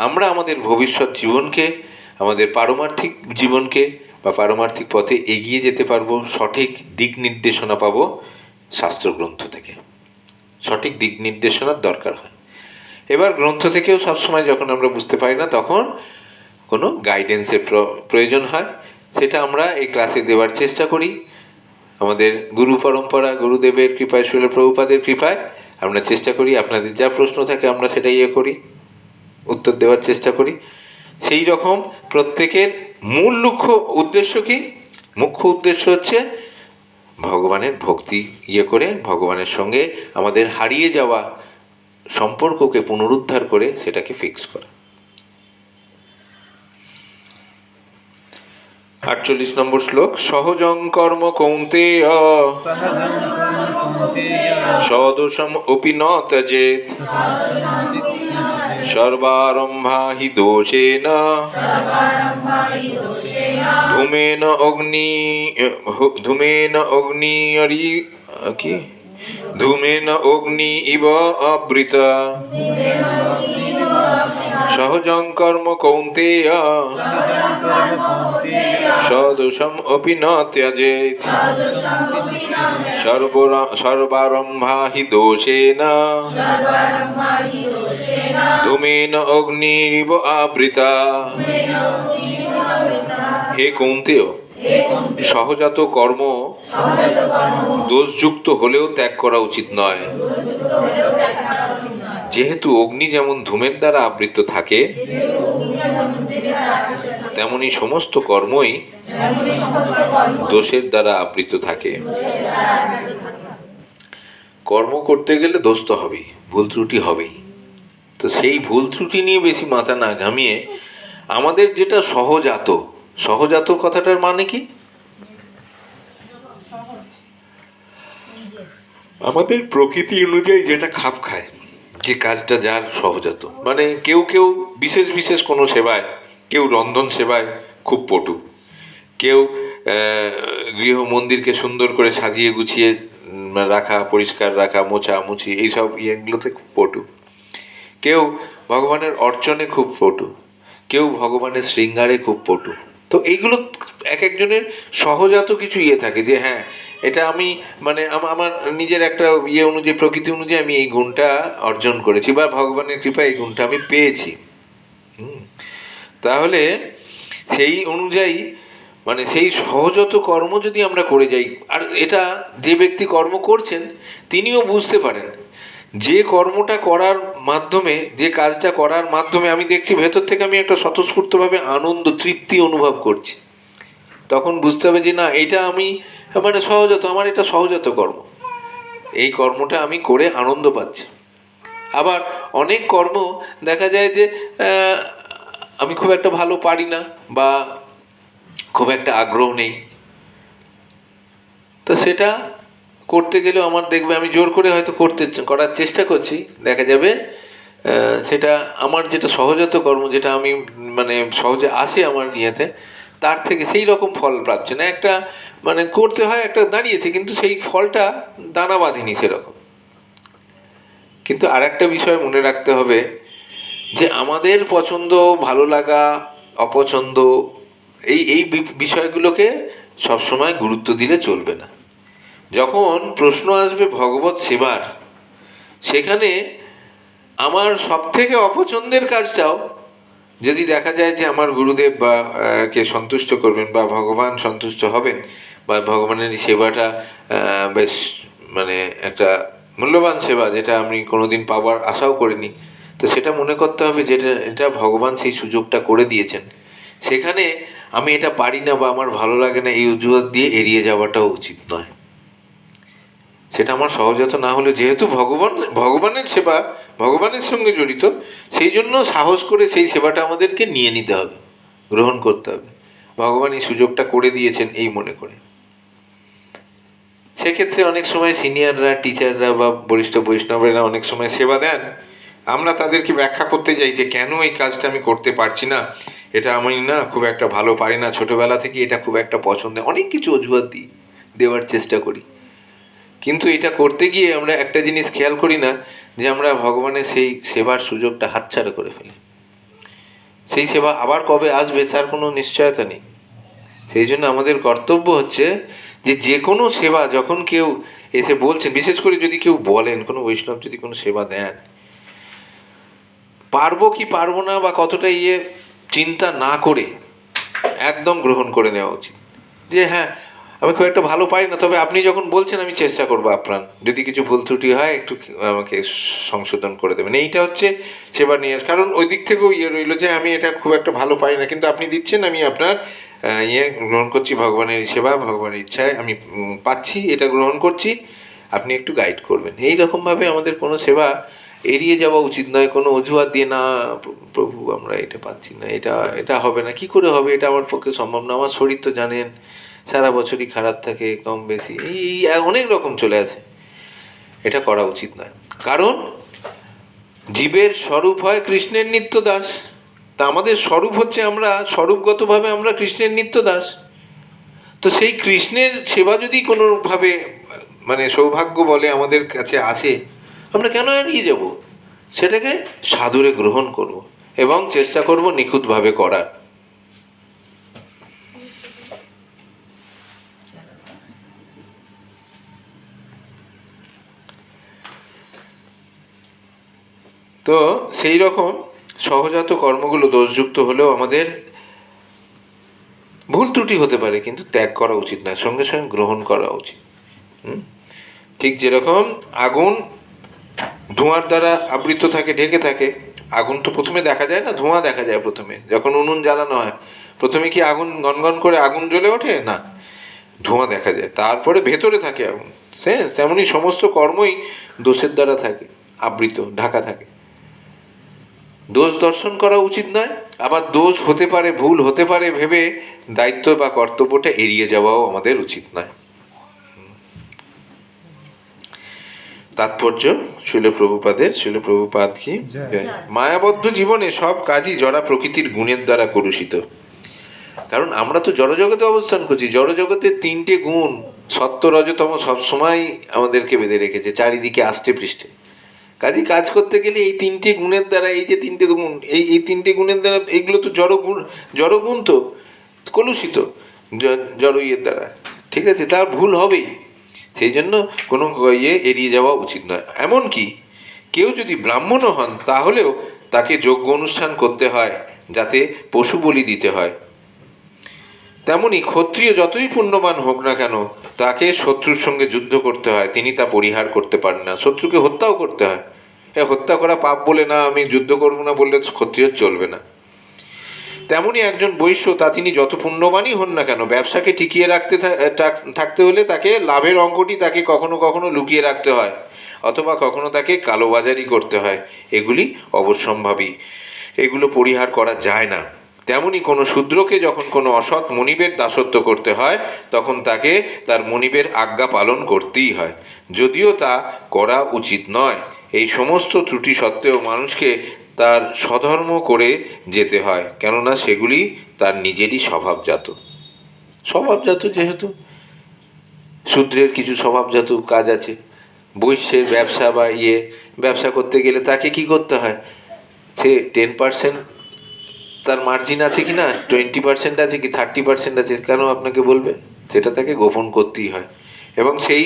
আমরা আমাদের ভবিষ্যৎ জীবনকে, আমাদের পারমার্থিক জীবনকে বা পারমার্থিক পথে এগিয়ে যেতে পারবো। সঠিক দিক নির্দেশনা পাবো শাস্ত্রগ্রন্থ থেকে, সঠিক দিক নির্দেশনার দরকার হয়। এবার গ্রন্থ থেকেও সবসময় যখন আমরা বুঝতে পারি না, তখন কোনো গাইডেন্সের প্রয়োজন হয়, সেটা আমরা এই ক্লাসে দেওয়ার চেষ্টা করি। আমাদের গুরু পরম্পরা, গুরুদেবের কৃপায়, শ্রীল প্রভুপাদের কৃপায় আমরা চেষ্টা করি, আপনাদের যা প্রশ্ন থাকে আমরা সেটা করি, উত্তর দেওয়ার চেষ্টা করি। সেই রকম প্রত্যেকের মূল উদ্দেশ্য কি? মুখ্য উদ্দেশ্য হচ্ছে ভগবানের ভক্তি করে ভগবানের সঙ্গে আমাদের হারিয়ে যাওয়া সম্পর্ককে পুনরুদ্ধার করে সেটাকে ফিক্স করা। 48 নম্বর শ্লোক। সহজং কর্ম কৌন্তেয় সদোষম অপি ন ত্যজেৎ সর্বারম্ভা হি দোষেন ধূমেন অগ্নি ইব আবৃতা। সহজং কর্ম কৌন্তেয় সদোষম অপি ন ত্যজেৎ সর্বারম্ভা হি দোষেন ধূমেন অগ্নিরিব আবৃতা। হে কৌন্তেয়, সহজাত কর্ম দোষযুক্ত হলেও ত্যাগ করা উচিত নয়। যেহেতু অগ্নি যেমন ধূমের দ্বারা আবৃত থাকে, তেমনি সমস্ত কর্মই দোষের দ্বারা আবৃত থাকে। কর্ম করতে গেলে দোষ তো হবেই, ভুল ত্রুটি হবেই। তো সেই ভুল ত্রুটি নিয়ে বেশি মাথা না ঘামিয়ে আমাদের যেটা সহজাত, সহজাত কথাটার মানে কি? আমাদের প্রকৃতি অনুযায়ী যেটা খাপ খায়, যে কাজটা যার সহজাত। মানে কেউ বিশেষ বিশেষ কোনো সেবায়, কেউ রন্ধন সেবায় খুব পটু, কেউ গৃহ মন্দিরকে সুন্দর করে সাজিয়ে গুছিয়ে রাখা, পরিষ্কার রাখা, মোছামুছি, এইসব ইয়েগুলোতে খুব পটু, কেউ ভগবানের অর্চনে খুব পটু, কেউ ভগবানের শৃঙ্গারে খুব পটু। তো এইগুলো এক একজনের সহজাত কিছু থাকে, যে হ্যাঁ এটা আমি মানে আমার নিজের একটা অনুযায়ী, প্রকৃতি অনুযায়ী আমি এই গুণটা অর্জন করেছি, বা ভগবানের কৃপায় এই গুণটা আমি পেয়েছি। তাহলে সেই অনুযায়ী মানে সেই সহজাত কর্ম যদি আমরা করে যাই, আর এটা যে ব্যক্তি কর্ম করছেন তিনিও বুঝতে পারেন যে কর্মটা করার মাধ্যমে, যে কাজটা করার মাধ্যমে আমি দেখছি ভেতর থেকে আমি একটা স্বতঃস্ফূর্তভাবে আনন্দ, তৃপ্তি অনুভব করছি, তখন বুঝতে হবে যে না, এটা আমি মানে সহজাত, আমার এটা সহজাত কর্ম, এই কর্মটা আমি করে আনন্দ পাচ্ছি। আবার অনেক কর্ম দেখা যায় যে আমি খুব একটা ভালো পারি না, বা খুব একটা আগ্রহ নেই, তো সেটা করতে গেলেও আমার দেখবে আমি জোর করে হয়তো করার চেষ্টা করছি, দেখা যাবে সেটা আমার যেটা সহজাত কর্ম, যেটা আমি মানে সহজে আসে আমার ইয়েতে, তার থেকে সেই রকম ফল পাচ্ছে না। একটা মানে করতে হয়, একটা দাঁড়িয়েছে, কিন্তু সেই ফলটা দানা বাঁধেনি সেরকম। কিন্তু আর একটা বিষয় মনে রাখতে হবে, যে আমাদের পছন্দ, ভালো লাগা, অপছন্দ, এই বিষয়গুলোকে সবসময় গুরুত্ব দিলে চলবে না। যখন প্রশ্ন আসবে ভগবত সেবার, সেখানে আমার সব থেকে অপছন্দের কাজটাও যদি দেখা যায় যে আমার গুরুদেব বা কে সন্তুষ্ট করবেন, বা ভগবান সন্তুষ্ট হবেন, বা ভগবানের সেবাটা বেশ মানে একটা মূল্যবান সেবা, যেটা আমি কোনোদিন পাওয়ার আশাও করিনি, তো সেটা মনে করতে হবে যে এটা ভগবান সেই সুযোগটা করে দিয়েছেন। সেখানে আমি এটা পারি না বা আমার ভালো লাগে না এই অজুহাত দিয়ে এড়িয়ে যাওয়াটাও উচিত নয়। সেটা আমার সহজাত না হলে, যেহেতু ভগবানের সেবা ভগবানের সঙ্গে জড়িত, সেই জন্য সাহস করে সেই সেবাটা আমাদেরকে নিয়ে নিতে হবে, গ্রহণ করতে হবে। ভগবান এই সুযোগটা করে দিয়েছেন এই মনে করে। সেক্ষেত্রে অনেক সময় সিনিয়ররা, টিচাররা বা বরিষ্ঠ বৈষ্ণবেরা অনেক সময় সেবা দেন, আমরা তাদেরকে ব্যাখ্যা করতে যাই যে কেন এই কাজটা আমি করতে পারছি না, এটা আমি না খুব একটা ভালো পারি না, ছোটবেলা থেকে এটা খুব একটা পছন্দ, অনেক কিছু অজুহাত দিই, দেওয়ার চেষ্টা করি। কিন্তু এটা করতে গিয়ে আমরা একটা জিনিস খেয়াল করি না, যে আমরা ভগবানের সেই সেবার সুযোগটা হাতছাড়া করে ফেলি। সেই সেবা আবার কবে আসবে তার কোনো নিশ্চয়তা নেই। সেই জন্য আমাদের কর্তব্য হচ্ছে যে যে কোনো সেবা যখন কেউ এসে বলছেন, বিশেষ করে যদি কেউ বলেন, কোনো বৈষ্ণব যদি কোনো সেবা দেন, পারবো কি পারবো না বা কতটা চিন্তা না করে একদম গ্রহণ করে নেওয়া উচিত। যে হ্যাঁ, আমি খুব একটা ভালো পারি না, তবে আপনি যখন বলছেন আমি চেষ্টা করবো আপ্রাণ, যদি কিছু ভুল ত্রুটি হয় একটু আমাকে সংশোধন করে দেবেন। এইটা হচ্ছে সেবা নিয়ে। কারণ ওই দিক থেকেও রইলো যে আমি এটা খুব একটা ভালো পারি না, কিন্তু আপনি দিচ্ছেন, আমি আপনার গ্রহণ করছি, ভগবানের সেবা, ভগবানের ইচ্ছায় আমি পাচ্ছি, এটা গ্রহণ করছি, আপনি একটু গাইড করবেন। এই রকমভাবে আমাদের কোনো সেবা এড়িয়ে যাওয়া উচিত নয়, কোনো অজুহাত দিয়ে, না প্রভু আমরা এটা পাচ্ছি না, এটা হবে না, কি করে হবে, এটা আমার পক্ষে সম্ভব না, আমার শরীর তো জানেন সারা বছরই খারাপ থাকে, কম বেশি এই অনেক রকম চলে আসে। এটা করা উচিত নয়। কারণ জীবের স্বরূপ হয় কৃষ্ণের নিত্য দাস। তা আমাদের স্বরূপ হচ্ছে, আমরা স্বরূপগতভাবে আমরা কৃষ্ণের নিত্য দাস। তো সেই কৃষ্ণের সেবা যদি কোনোভাবে মানে সৌভাগ্য বলে আমাদের কাছে আসে, আমরা কেন এড়িয়ে যাব? সেটাকে সাদরে গ্রহণ করব এবং চেষ্টা করব নিখুঁতভাবে করার। তো সেই রকম সহজাত কর্মগুলো দোষযুক্ত হলেও আমাদের ভুল ত্রুটি হতে পারে, কিন্তু ত্যাগ করা উচিত নয়, সঙ্গে সঙ্গে গ্রহণ করা উচিত। ঠিক যেরকম আগুন ধোঁয়ার দ্বারা আবৃত থাকে, ঢেকে থাকে। আগুন তো প্রথমে দেখা যায় না, ধোঁয়া দেখা যায় প্রথমে, যখন উনুন জ্বালানো হয় প্রথমে কি আগুন গনগন করে আগুন জ্বলে ওঠে না, ধোঁয়া দেখা যায়, তারপরে ভেতরে থাকে আগুন। তেমনই সমস্ত কর্মই দোষের দ্বারা থাকে, আবৃত, ঢাকা থাকে। দোষ দর্শন করা উচিত নয়, আবার দোষ হতে পারে, ভুল হতে পারে ভেবে দায়িত্ব বা কর্তব্যটা এড়িয়ে যাওয়াও আমাদের উচিত নয়। তাৎপর্য শিল প্রভুপাদ কি মায়াবদ্ধ জীবনে সব কাজই জড়া প্রকৃতির গুণের দ্বারা কলুষিত। কারণ আমরা তো জড়জগতে অবস্থান করছি, জড়জগতের তিনটে গুণ সত্য রজতম সবসময় আমাদেরকে বেঁধে রেখেছে চারিদিকে আষ্টে পৃষ্ঠে। কাজে কাজ করতে গেলে এই তিনটে গুণের দ্বারা, এই যে তিনটে গুণ, এই তিনটে গুণের দ্বারা, এগুলো তো জড়গুণ তো কলুষিত জড় দ্বারা, ঠিক আছে, তার ভুল হবেই। সেই জন্য কোনো এড়িয়ে যাওয়া উচিত নয়। এমনকি কেউ যদি ব্রাহ্মণও হন তাহলেও তাকে যজ্ঞ অনুষ্ঠান করতে হয়, যাতে পশু বলি দিতে হয়। তেমনি ক্ষত্রিয় যতই পুণ্যবান হোক না কেন, তাকে শত্রুর সঙ্গে যুদ্ধ করতে হয়, তিনি তা পরিহার করতে পারেন না, শত্রুকে হত্যাও করতে হয়। হত্যা করা পাপ বলে না, আমি যুদ্ধ করবো না বললে ক্ষত্রিয় চলবে না। তেমনি একজন বৈশ্য, তা তিনি যত পুণ্যবানই হন না কেন, ব্যবসাকে টিকিয়ে থাকতে হলে তাকে লাভের অঙ্কটি তাকে কখনো কখনো লুকিয়ে রাখতে হয়, অথবা কখনো তাকে কালোবাজারি করতে হয়। এগুলি অবশ্যম্ভাবী, এগুলো পরিহার করা যায় না। তেমনি কোনো শূদ্রকে যখন কোনো অসৎ মনিবের দাসত্ব করতে হয়, তখন তাকে তার মনিবের আজ্ঞা পালন করতেই হয়, যদিও তা করা উচিত নয়। এই সমস্ত ত্রুটি সত্ত্বেও মানুষকে তার স্বধর্ম করে যেতে হয়, কেননা সেগুলি তার নিজেরই স্বভাবজাত। যেহেতু শূদ্রের কিছু স্বভাবজাত কাজ আছে, বৈশ্যের ব্যবসা বা ব্যবসা করতে গেলে তাকে কি করতে হয়, সে 10% তার মার্জিন আছে কি না, 20% আছে কি 30% আছে, কেন আপনাকে বলবে, সেটা তাকে গোপন করতেই হয়, এবং সেই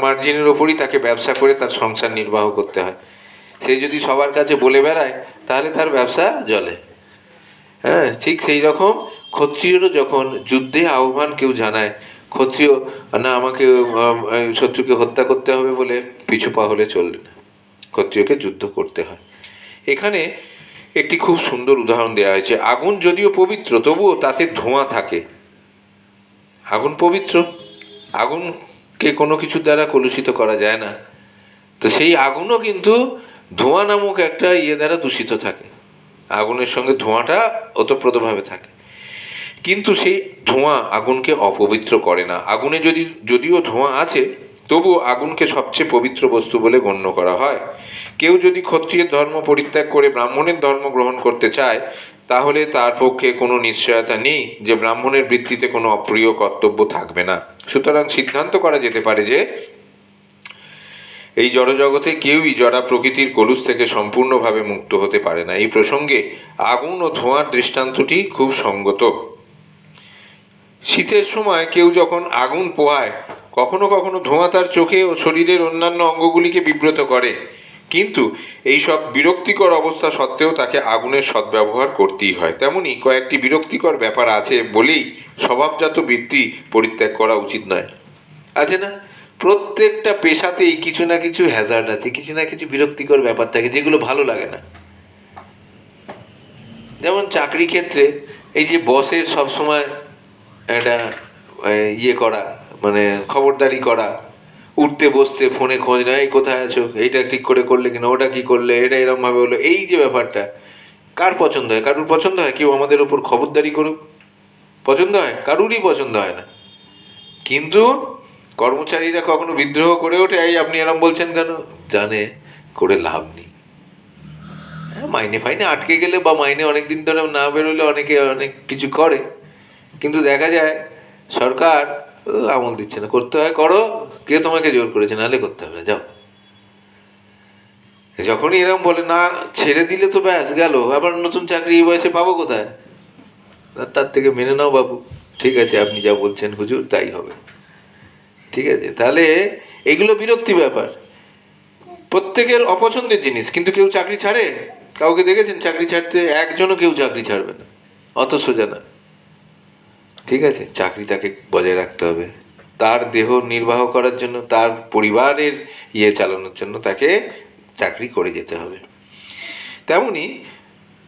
মার্জিনের ওপরই তাকে ব্যবসা করে তার সংসার নির্বাহ করতে হয়। সে যদি সবার কাছে বলে বেড়ায় তাহলে তার ব্যবসা জলে। হ্যাঁ, ঠিক সেই রকম ক্ষত্রিয়রও যখন যুদ্ধে আহ্বান কেউ জানায়, ক্ষত্রিয় না আমাকে শত্রুকে হত্যা করতে হবে বলে পিছু পা হলে চলবে না, ক্ষত্রিয়কে যুদ্ধ করতে হয়। এখানে একটি খুব সুন্দর উদাহরণ দেওয়া হয়েছে। আগুন যদিও পবিত্র, তবুও তাতে ধোঁয়া থাকে। আগুন পবিত্র, আগুনকে কোনো কিছু দ্বারা কলুষিত করা যায় না, তো সেই আগুনও কিন্তু ধোঁয়া নামক একটা দ্বারা দূষিত থাকে। আগুনের সঙ্গে ধোঁয়াটা ওতপ্রোতভাবে থাকে, কিন্তু সেই ধোঁয়া আগুনকে অপবিত্র করে না। আগুনে যদিও ধোঁয়া আছে, তবুও আগুনকে সবচেয়ে পবিত্র বস্তু বলে গণ্য করা হয়। কেউ যদি ক্ষত্রিয়ের ধর্ম পরিত্যাগ করে ব্রাহ্মণের ধর্ম গ্রহণ করতে চায়, তাহলে তার পক্ষে কোনো নিশ্চয়তা নেই যে ব্রাহ্মণের বৃত্তিতে কোনো অপ্রিয় কর্তব্য থাকবে না। সুতরাং সিদ্ধান্ত করা যেতে পারে যে এই জড়জগতে কেউই জড়া প্রকৃতির কলুষ থেকে সম্পূর্ণভাবে মুক্ত হতে পারে না। এই প্রসঙ্গে আগুন ও ধোঁয়ার দৃষ্টান্তটি খুব সঙ্গত। শীতের সময় কেউ যখন আগুন পোহায়, কখনো কখনো ধোঁয়া তার চোখে ও শরীরের অন্যান্য অঙ্গগুলিকে বিব্রত করে, কিন্তু এই সব বিরক্তিকর অবস্থা সত্ত্বেও তাকে আগুনের সদ্ব্যবহার করতেই হয়। তেমনি কয়েকটি বিরক্তিকর ব্যাপার আছে বলেই স্বভাবজাত বৃত্তি পরিত্যাগ করা উচিত নয়। আছে না, প্রত্যেকটা পেশাতেই কিছু না কিছু হ্যাজার্ড আছে, কিছু না কিছু বিরক্তিকর ব্যাপার থাকে যেগুলো ভালো লাগে না। যেমন চাকরি ক্ষেত্রে এই যে বসের সবসময় একটা করা, মানে খবরদারি করা, উঠতে বসতে ফোনে খোঁজ নেয়, কোথায় আছো, এইটা ঠিক করে করলে কিনা, ওটা কি করলে, এটা এরমভাবে হলো, এই যে ব্যাপারটা কার পছন্দ হয়? কারুর পছন্দ হয় কেউ আমাদের ওপর খবরদারি করুক? পছন্দ হয়? কারুরই পছন্দ হয় না। কিন্তু কর্মচারীরা কখনো বিদ্রোহ করে ওঠে, এই আপনি এরম বলছেন কেন? জানে করে লাভ নেই। মাইনে ফাইনে আটকে গেলে বা মাইনে অনেক দিন ধরে না বেরোলে অনেকে অনেক কিছু করে, কিন্তু দেখা যায় সরকার আমল দিচ্ছে না, করতে হয় করো, কে তোমাকে জোর করেছে, নাহলে করতে হবে না, যাও। যখনই এরকম বলে না, ছেড়ে দিলে তো ব্যাস গেল, আবার নতুন চাকরি এই বয়সে পাবো কোথায়? তার থেকে মেনে নাও বাবু, ঠিক আছে আপনি যা বলছেন হুজুর তাই হবে, ঠিক আছে। তাহলে এগুলো বিরক্তি ব্যাপার, প্রত্যেকের অপছন্দের জিনিস। কিন্তু কেউ চাকরি ছাড়ে? কাউকে দেখেছেন চাকরি ছাড়তে? একজনও কেউ চাকরি ছাড়বে না, অত সোজা না। ঠিক আছে, চাকরি তাকে বজায় রাখতে হবে, তার দেহ নির্বাহ করার জন্য, তার পরিবারের চালানোর জন্য তাকে চাকরি করে যেতে হবে। তেমনি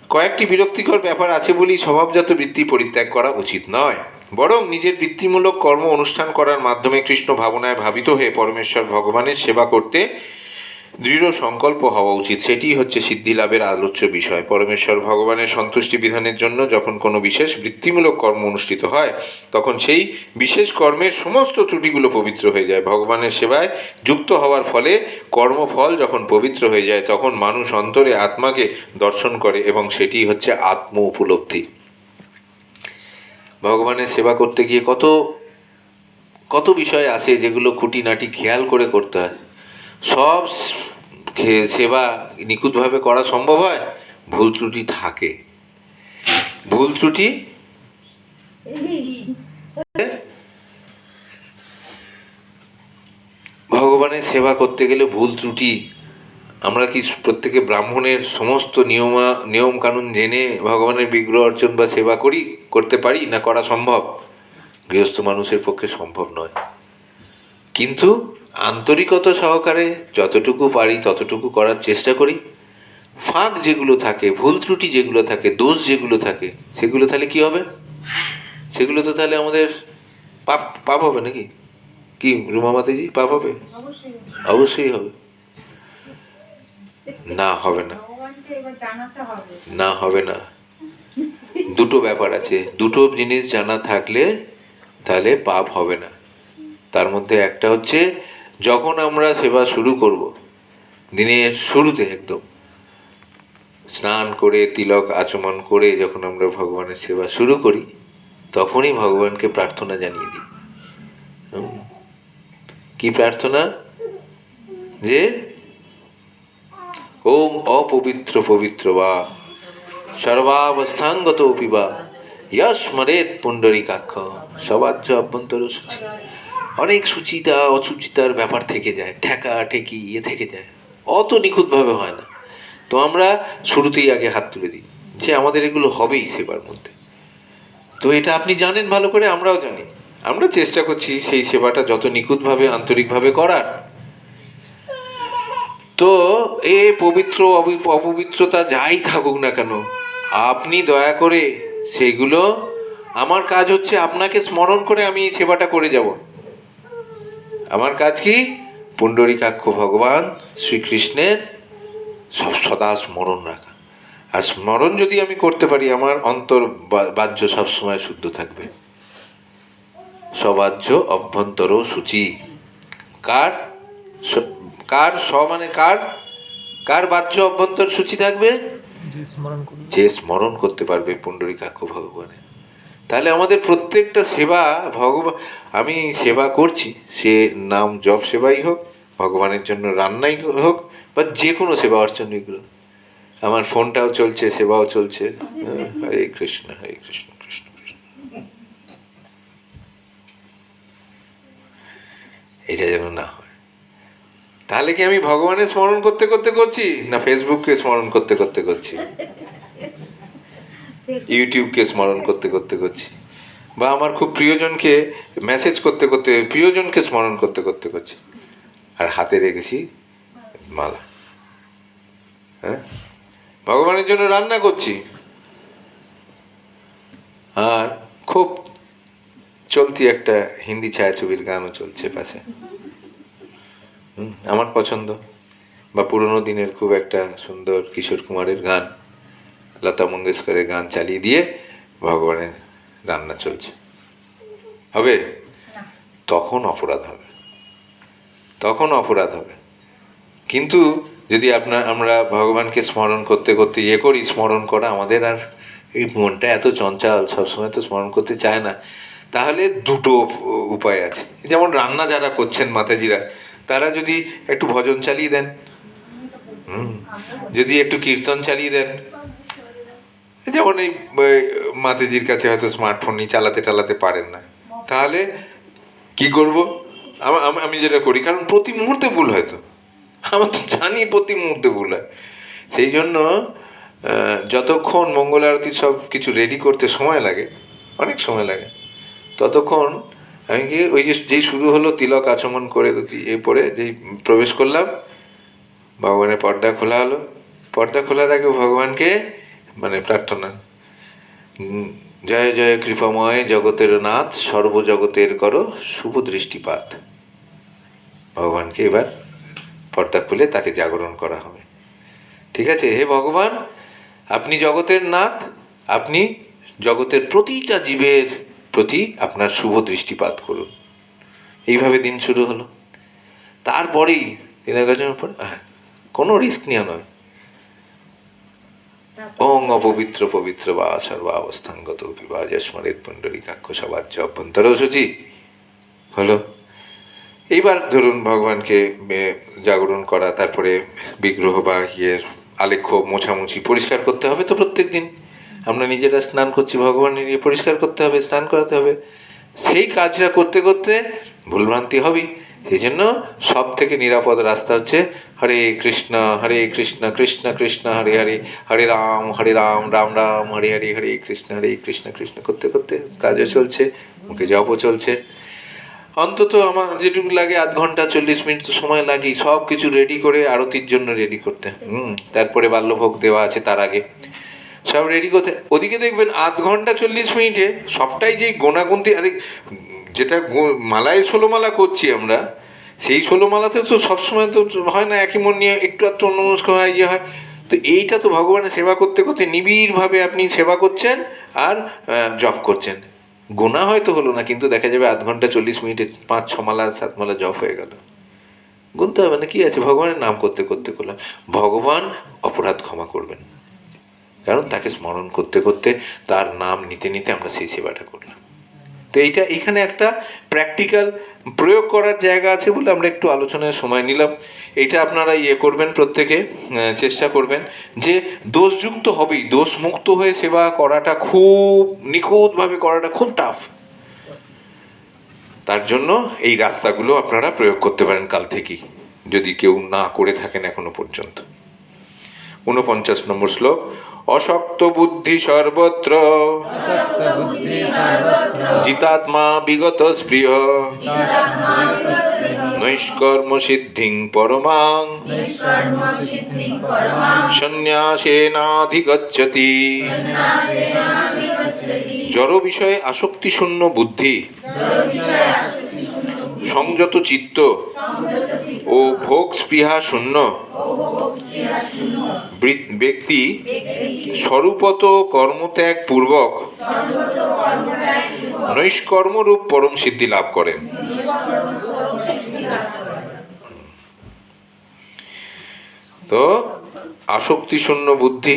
কয়েকটি বিরক্তিকর ব্যাপার আছে বলেই স্বভাবজাত বৃত্তি পরিত্যাগ করা উচিত নয়, বরং নিজের বৃত্তিমূলক কর্ম অনুষ্ঠান করার মাধ্যমে কৃষ্ণ ভাবনায় ভাবিত হয়ে পরমেশ্বর ভগবানের সেবা করতে দৃঢ় সংকল্প হওয়া উচিত। সেটি হচ্ছে সিদ্ধি লাভের আলোচ্য বিষয়। পরমেশ্বর ভগবানের সন্তুষ্টি বিধানের জন্য যখন কোনো বিশেষ বৃত্তিমূলক কর্ম অনুষ্ঠিত হয়, তখন সেই বিশেষ কর্মের সমস্ত ত্রুটিগুলো পবিত্র হয়ে যায়। ভগবানের সেবায় যুক্ত হওয়ার ফলে কর্মফল যখন পবিত্র হয়ে যায়, তখন মানুষ অন্তরে আত্মাকে দর্শন করে এবং সেটি হচ্ছে আত্ম উপলব্ধি। ভগবানের সেবা করতে গিয়ে কত কত বিষয় আছে যেগুলো খুঁটিনাটি খেয়াল করে করতে হয়। সব সেবা নিখুঁতভাবে করা সম্ভব হয়? ভুল ত্রুটি থাকে। ভুল ত্রুটি ভগবানের সেবা করতে গেলে ভুল ত্রুটি, আমরা কি প্রত্যেকে ব্রাহ্মণের সমস্ত নিয়ম কানুন জেনে ভগবানের বিগ্রহ অর্চন বা সেবা করতে পারি না? করা সম্ভব? গৃহস্থ মানুষের পক্ষে সম্ভব নয়। কিন্তু আন্তরিকতা সহকারে যতটুকু পারি ততটুকু করার চেষ্টা করি। ফাঁক যেগুলো থাকে, ভুল ত্রুটি যেগুলো থাকে, দোষ যেগুলো থাকে, সেগুলো তাহলে কি হবে? সেগুলো তো তাহলে আমাদের পাপ হবে নাকি? কি রুমা মাতাজি, পাপ হবে? অবশ্যই হবে। না হবে না, না হবে না। দুটো ব্যাপার আছে, দুটো জিনিস জানা থাকলে তাহলে পাপ হবে না। তার মধ্যে একটা হচ্ছে যখন আমরা সেবা শুরু করব, দিনের শুরুতে একদম স্নান করে তিলক আচমন করে যখন আমরা ভগবানের সেবা শুরু করি, তখনই ভগবানকে প্রার্থনা জানিয়ে দিই। কি প্রার্থনা? যে ওম অপবিত্র পবিত্র বা সর্বাবস্থাঙ্গত পিবা ইয়স্মরেত পুণ্ডরীকাক্ষ। সবাজ্য অভ্যন্তর সূচি। অনেক সুচিতা অসুচিতার ব্যাপার থেকে যায়, ঠেকা ঠেকি থেকে যায়, অত নিখুঁতভাবে হয় না। তো আমরা শুরুতেই আগে হাত তুলে দিই যে আমাদের এগুলো হবেই সেবার মধ্যে। তো এটা আপনি জানেন ভালো করে, আমরাও জানি। আমরা চেষ্টা করছি সেই সেবাটা যত নিখুঁতভাবে আন্তরিকভাবে করার। তো তো এ পবিত্র অপবিত্রতা যাই থাকুক না কেন, আপনি দয়া করে সেইগুলো, আমার কাজ হচ্ছে আপনাকে স্মরণ করে আমি এই সেবাটা করে যাব। আমার কাজ কি? পুণ্ডরীকাক্ষ ভগবান শ্রীকৃষ্ণের সব সদা স্মরণ রাখা। আর স্মরণ যদি আমি করতে পারি, আমার অন্তর বাহ্য সবসময় শুদ্ধ থাকবে। সবাহ্য অভ্যন্তর শুচি। কার কার স মানে কার? কার বাহ্য অভ্যন্তর শুচি থাকবে? যে স্মরণ করতে পারবে পুণ্ডরীকাক্ষ ভগবানের। তাহলে আমাদের প্রত্যেকটা সেবা ভগবান, আমি সেবা করছি, সে নাম জপ সেবাই হোক, ভগবানের জন্য রান্নাই হোক, বা যে কোনো সেবা অর্চনাগুলো, আমার ফোনটাও চলছে, সেবাও চলছে। হরে কৃষ্ণ হরে কৃষ্ণ কৃষ্ণ কৃষ্ণ। এটা যেন না হয়। তাহলে কি আমি ভগবানের স্মরণ করতে করতে করছি, না ফেসবুককে স্মরণ করতে করতে করছি, ইউটিউবকে স্মরণ করতে করতে করছি, বা আমার খুব প্রিয়জনকে মেসেজ করতে করতে, প্রিয়জনকে স্মরণ করতে করতে করছি, আর হাতে রেখেছি মালা। হ্যাঁ, ভগবানের জন্য রান্না করছি, আর খুব চলতি একটা হিন্দি ছায়াছবির গানও চলছে পাশে, আমার পছন্দ, বা পুরোনো দিনের খুব একটা সুন্দর কিশোর কুমারের গান, লতা মঙ্গেশকরের গান চালিয়ে দিয়ে ভগবানের রান্না চলছে, হবে? তখন অপরাধ হবে, তখন অপরাধ হবে। কিন্তু যদি আমরা ভগবানকে স্মরণ করতে করতে করি, স্মরণ করা আমাদের, আর এই মনটা এত চঞ্চল, সবসময় তো স্মরণ করতে চায় না, তাহলে দুটো উপায় আছে। যেমন রান্না যারা করছেন মাতাজিরা, তারা যদি একটু ভজন চালিয়ে দেন, যদি একটু কীর্তন চালিয়ে দেন, যেমন এই মাতাজির কাছে হয়তো স্মার্টফোন নিয়ে চালাতে পারেন না, তাহলে কি করব? আমি যেটা করি, কারণ প্রতি মুহূর্তে ভুল হয়তো, আমার তো জানি প্রতি মুহূর্তে ভুল হয়, সেই জন্য যতক্ষণ মঙ্গল আরতি সব কিছু রেডি করতে সময় লাগে, অনেক সময় লাগে, ততক্ষণ আমি কি ওই যেই শুরু হলো তিলক আচমন করে পরে যেই প্রবেশ করলাম, ভগবানের পর্দা খোলা হলো, পর্দা খোলার আগে ভগবানকে মানে প্রার্থনা, জয় জয় কৃপাময় জগতের নাথ, সর্বজগতের করো শুভ দৃষ্টিপাত। ভগবানকে এবার পর্দা খুলে তাকে জাগরণ করা হবে। ঠিক আছে? হে ভগবান, আপনি জগতের নাথ, আপনি জগতের প্রতিটা জীবের প্রতি আপনার শুভ দৃষ্টিপাত করুন। এইভাবে দিন শুরু হলো। তারপরেই দিনের পর কোনো রিস্ক নেওয়া নয়, ওং অপবিত্র পবিত্র বা সর্বাবস্থাঙ্গত বিবাহ স্মরেত পুণ্ডরীকাক্ষ সবাহ্য অভ্যন্তর শুচি হলো। এইবার ধরুন ভগবানকে জাগরণ করা, তারপরে বিগ্রহ বা আলেখ্য মোছামুছি পরিষ্কার করতে হবে। তো প্রত্যেক দিন আমরা নিজেরা স্নান করছি, ভগবানের নিয়ে পরিষ্কার করতে হবে, স্নান করাতে হবে। সেই কাজটা করতে করতে ভুলভ্রান্তি হবেই। সেই জন্য সব থেকে নিরাপদ রাস্তা হচ্ছে হরে কৃষ্ণ কৃষ্ণ কৃষ্ণ হরে হরে, হরে রাম রাম রাম হরে হরে, হরে কৃষ্ণ কৃষ্ণ করতে করতে কাজও চলছে, মুখে জপও চলছে। অন্তত আমার যেটুকু লাগে 0.5 ঘন্টা 40 মিনিট তো সময় লাগেই সব কিছু রেডি করে, আরতির জন্য রেডি করতে। তারপরে বাল্যভোগ দেওয়া আছে তার আগে, সব রেডি করতে। ওদিকে দেখবেন 0.5 ঘন্টা 40 মিনিটে সবটাই যেই গোনাগুনতি, আরে যেটা মালায় 16 মালা করছি আমরা, সেই 16 মালাতে তো সবসময় তো হয় না একই মন নিয়ে, একটু একটু অন্যমনস্ক হয়, হয়। তো এইটা তো ভগবানের সেবা করতে করতে নিবিড়ভাবে আপনি সেবা করছেন আর জপ করছেন। গোনা হয়তো হলো না, কিন্তু দেখা যাবে 0.5 ঘন্টা 40 মিনিটে 5-6 মালা 7 মালা জপ হয়ে গেল। গুনতে হবে না, কি আছে, ভগবানের নাম করতে করতে করলাম। ভগবান অপরাধ ক্ষমা করবেন, কারণ তাকে স্মরণ করতে করতে, তার নাম নিতে নিতে আমরা সেই সেবাটা করলাম। তো এইখানে একটা প্র্যাকটিক্যাল প্রয়োগ করার জায়গা আছে বলে আমরা একটু আলোচনার সময় নিলাম। এইটা আপনারা করবেন, প্রত্যেকে চেষ্টা করবেন যে দোষযুক্ত হবেই, দোষমুক্ত হয়ে সেবা করাটা খুব নিখুঁতভাবে করাটা খুব টাফ। তার জন্য এই রাস্তাগুলো আপনারা প্রয়োগ করতে পারেন কাল থেকেই, যদি কেউ না করে থাকেন এখনো পর্যন্ত। 49 নম্বর শ্লোক। অশক্ত বুদ্ধি সর্বত্র, জিতাত্মা বিগত স্পৃহ, নৈষ্কর্ম সিদ্ধিং পরমাং সন্ন্যাসেনাধিগচ্ছতি। জড় বিষয়ে আসক্তি শূন্য বুদ্ধি, সংযত চিত্ত ও ভোগ স্পৃহা শূন্য ব্যক্তি স্বরূপত কর্মত্যাগ পূর্বক নৈষ্কর্মরূপ পরম সিদ্ধি লাভ করেন। তো আসক্তি শূন্য বুদ্ধি,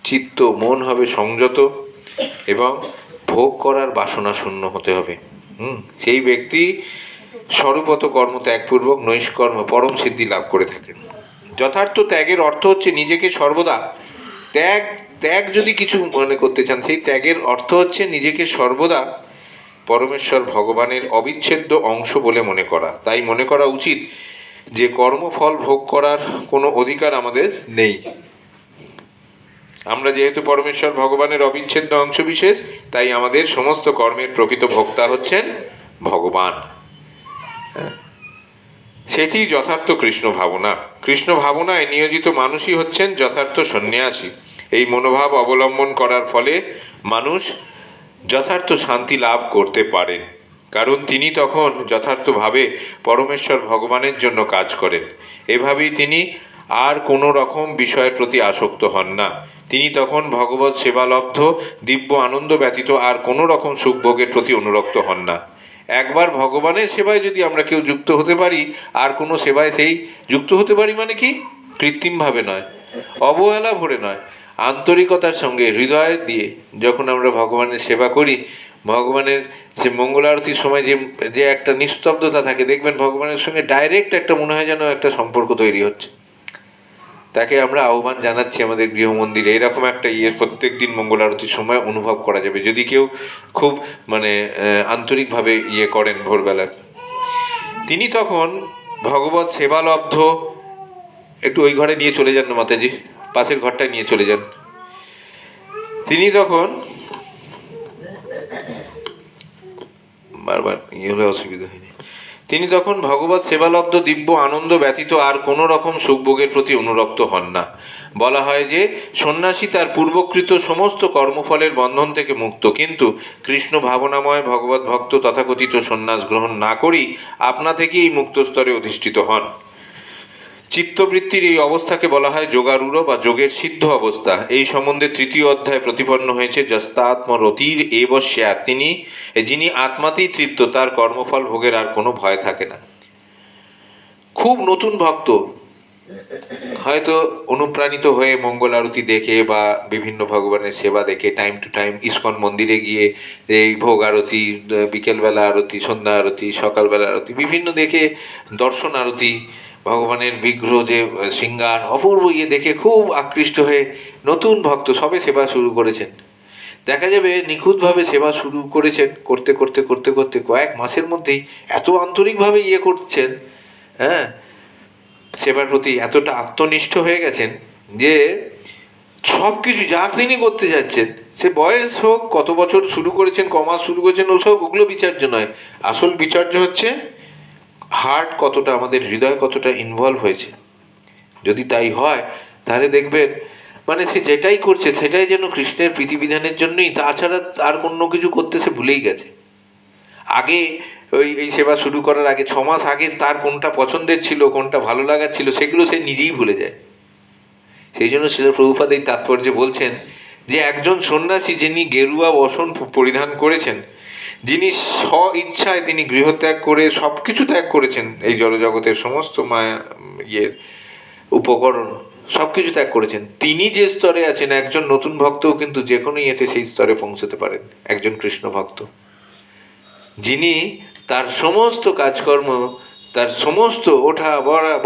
চিত্ত মন হবে সংযত এবং ভোগ করার বাসনা শূন্য হতে হবে। সেই ব্যক্তি স্বরূপত কর্ম ত্যাগপূর্বক নৈষ্কর্ম পরম সিদ্ধি লাভ করে থাকেন। যথার্থ ত্যাগের অর্থ হচ্ছে নিজেকে সর্বদা ত্যাগ যদি কিছু মনে করতে চান, সেই ত্যাগের অর্থ হচ্ছে নিজেকে সর্বদা পরমেশ্বর ভগবানের অবিচ্ছেদ্য অংশ বলে মনে করা। তাই মনে করা উচিত যে কর্মফল ভোগ করার কোনো অধিকার আমাদের নেই। আমরা যেহেতু পরমেশ্বর ভগবানের অবিচ্ছেদ্য অংশ বিশেষ, তাই আমাদের সমস্ত কর্মের প্রকৃত ভোক্তা হচ্ছেন ভগবান। সেটি যথার্থ কৃষ্ণ ভাবনা। কৃষ্ণ ভাবনায় নিয়োজিত মানুষই হচ্ছেন যথার্থ সন্ন্যাসী। এই মনোভাব অবলম্বন করার ফলে মানুষ যথার্থ শান্তি লাভ করতে পারেন, কারণ তিনি তখন যথার্থভাবে পরমেশ্বর ভগবানের জন্য কাজ করেন। এভাবেই তিনি আর কোনো রকম বিষয়ের প্রতি আসক্ত হন না। তিনি তখন ভগবৎ সেবালব্ধ দিব্য আনন্দ ব্যতীত আর কোনো রকম সুখভোগের প্রতি অনুরক্ত হন না। একবার ভগবানের সেবায় যদি আমরা কেউ যুক্ত হতে পারি, আর কোনো সেবায় সেই যুক্ত হতে পারি মানে কি, কৃত্রিমভাবে নয়, অবহেলা ভরে নয়, আন্তরিকতার সঙ্গে হৃদয় দিয়ে যখন আমরা ভগবানের সেবা করি, ভগবানের সে মঙ্গল আরতির সময় যে একটা নিস্তব্ধতা থাকে, দেখবেন ভগবানের সঙ্গে ডাইরেক্ট একটা মনে হয় যেন একটা সম্পর্ক তৈরি হচ্ছে। তাকে আমরা আহ্বান জানাচ্ছি আমাদের গৃহমন্দিরে, এরকম একটা প্রত্যেক দিন মঙ্গল আরতির সময় অনুভব করা যাবে যদি কেউ খুব আন্তরিকভাবে করেন ভোরবেলা। তিনি তখন ভগবৎ সেবালব্ধ, একটু ওই ঘরে নিয়ে চলে যান না মাতাজি, পাশের ঘরটায় নিয়ে চলে যান। তিনি তখন বারবার হলে অসুবিধা হয়নি। তিনি তখন ভগবৎ সেবালব্ধ দিব্য আনন্দ ব্যতীত আর কোনো রকম সুখভোগের প্রতি অনুরক্ত হন না। বলা হয় যে সন্ন্যাসী তার পূর্বকৃত সমস্ত কর্মফলের বন্ধন থেকে মুক্ত, কিন্তু কৃষ্ণ ভাবনাময় ভগবৎ ভক্ত তথাকথিত সন্ন্যাস গ্রহণ না করেই আপনা থেকেই মুক্ত স্তরে অধিষ্ঠিত হন। চিত্তবৃত্তির এই অবস্থাকে বলা হয় যোগারূঢ় বা যোগের সিদ্ধ অবস্থা। এই সম্বন্ধে তৃতীয় অধ্যায় প্রতিপন্ন হয়েছে যস্তাত্মরতির এব স্যাৎ, যিনি আত্মাতেই তৃপ্ত, তার কর্মফল ভোগের আর কোনো ভয় থাকে না। খুব নতুন ভক্ত হয়তো অনুপ্রাণিত হয়ে মঙ্গল আরতি দেখে বা বিভিন্ন ভগবানের সেবা দেখে টাইম টু টাইম ইস্কন মন্দিরে গিয়ে এই ভোগ আরতি, বিকেলবেলা আরতি, সন্ধ্যা আরতি, সকালবেলা আরতি বিভিন্ন দেখে, দর্শন আরতি, ভগবানের বিগ্রহ যে শৃঙ্গার অপূর্ব দেখে খুব আকৃষ্ট হয়ে নতুন ভক্ত সবে সেবা শুরু করেছেন। দেখা যাবে নিখুঁতভাবে সেবা শুরু করেছেন, করতে করতে করতে করতে কয়েক মাসের মধ্যেই এত আন্তরিকভাবে করছেন, সেবার প্রতি এতটা আত্মনিষ্ঠ হয়ে গেছেন যে সব কিছু যা তিনি করতে যাচ্ছেন, সে বয়স হোক, কত বছর শুরু করেছেন, কমাস শুরু করেছেন, ওগুলো বিচার্য নয়। আসল বিচার্য হচ্ছে হার্ট কতটা, আমাদের হৃদয় কতটা ইনভলভ হয়েছে। যদি তাই হয় তাহলে দেখবেন সে যেটাই করছে সেটাই যেন কৃষ্ণের প্রীতিবিধানের জন্যই, তাছাড়া আর অন্য কিছু করতে সে ভুলেই গেছে। আগে এই সেবা শুরু করার আগে 6 মাস আগে তার কোনটা পছন্দের ছিল, কোনটা ভালো লাগার ছিল, সেগুলো সে নিজেই ভুলে যায়। সেই জন্য শ্রীল প্রভুপাদ এই তাৎপর্যে বলছেন যে একজন সন্ন্যাসী যিনি গেরুয়া বসন পরিধান করেছেন, যিনি স্ব ইচ্ছায় তিনি গৃহত্যাগ করে সব কিছু ত্যাগ করেছেন, এই জড়জগতের সমস্ত মায়া উপকরণ সব কিছু ত্যাগ করেছেন, তিনি যে স্তরে আছেন, একজন নতুন ভক্তও কিন্তু যে কোনো সেই স্তরে পৌঁছতে পারেন। একজন কৃষ্ণ ভক্ত যিনি তার সমস্ত কাজকর্ম, তার সমস্ত ওঠা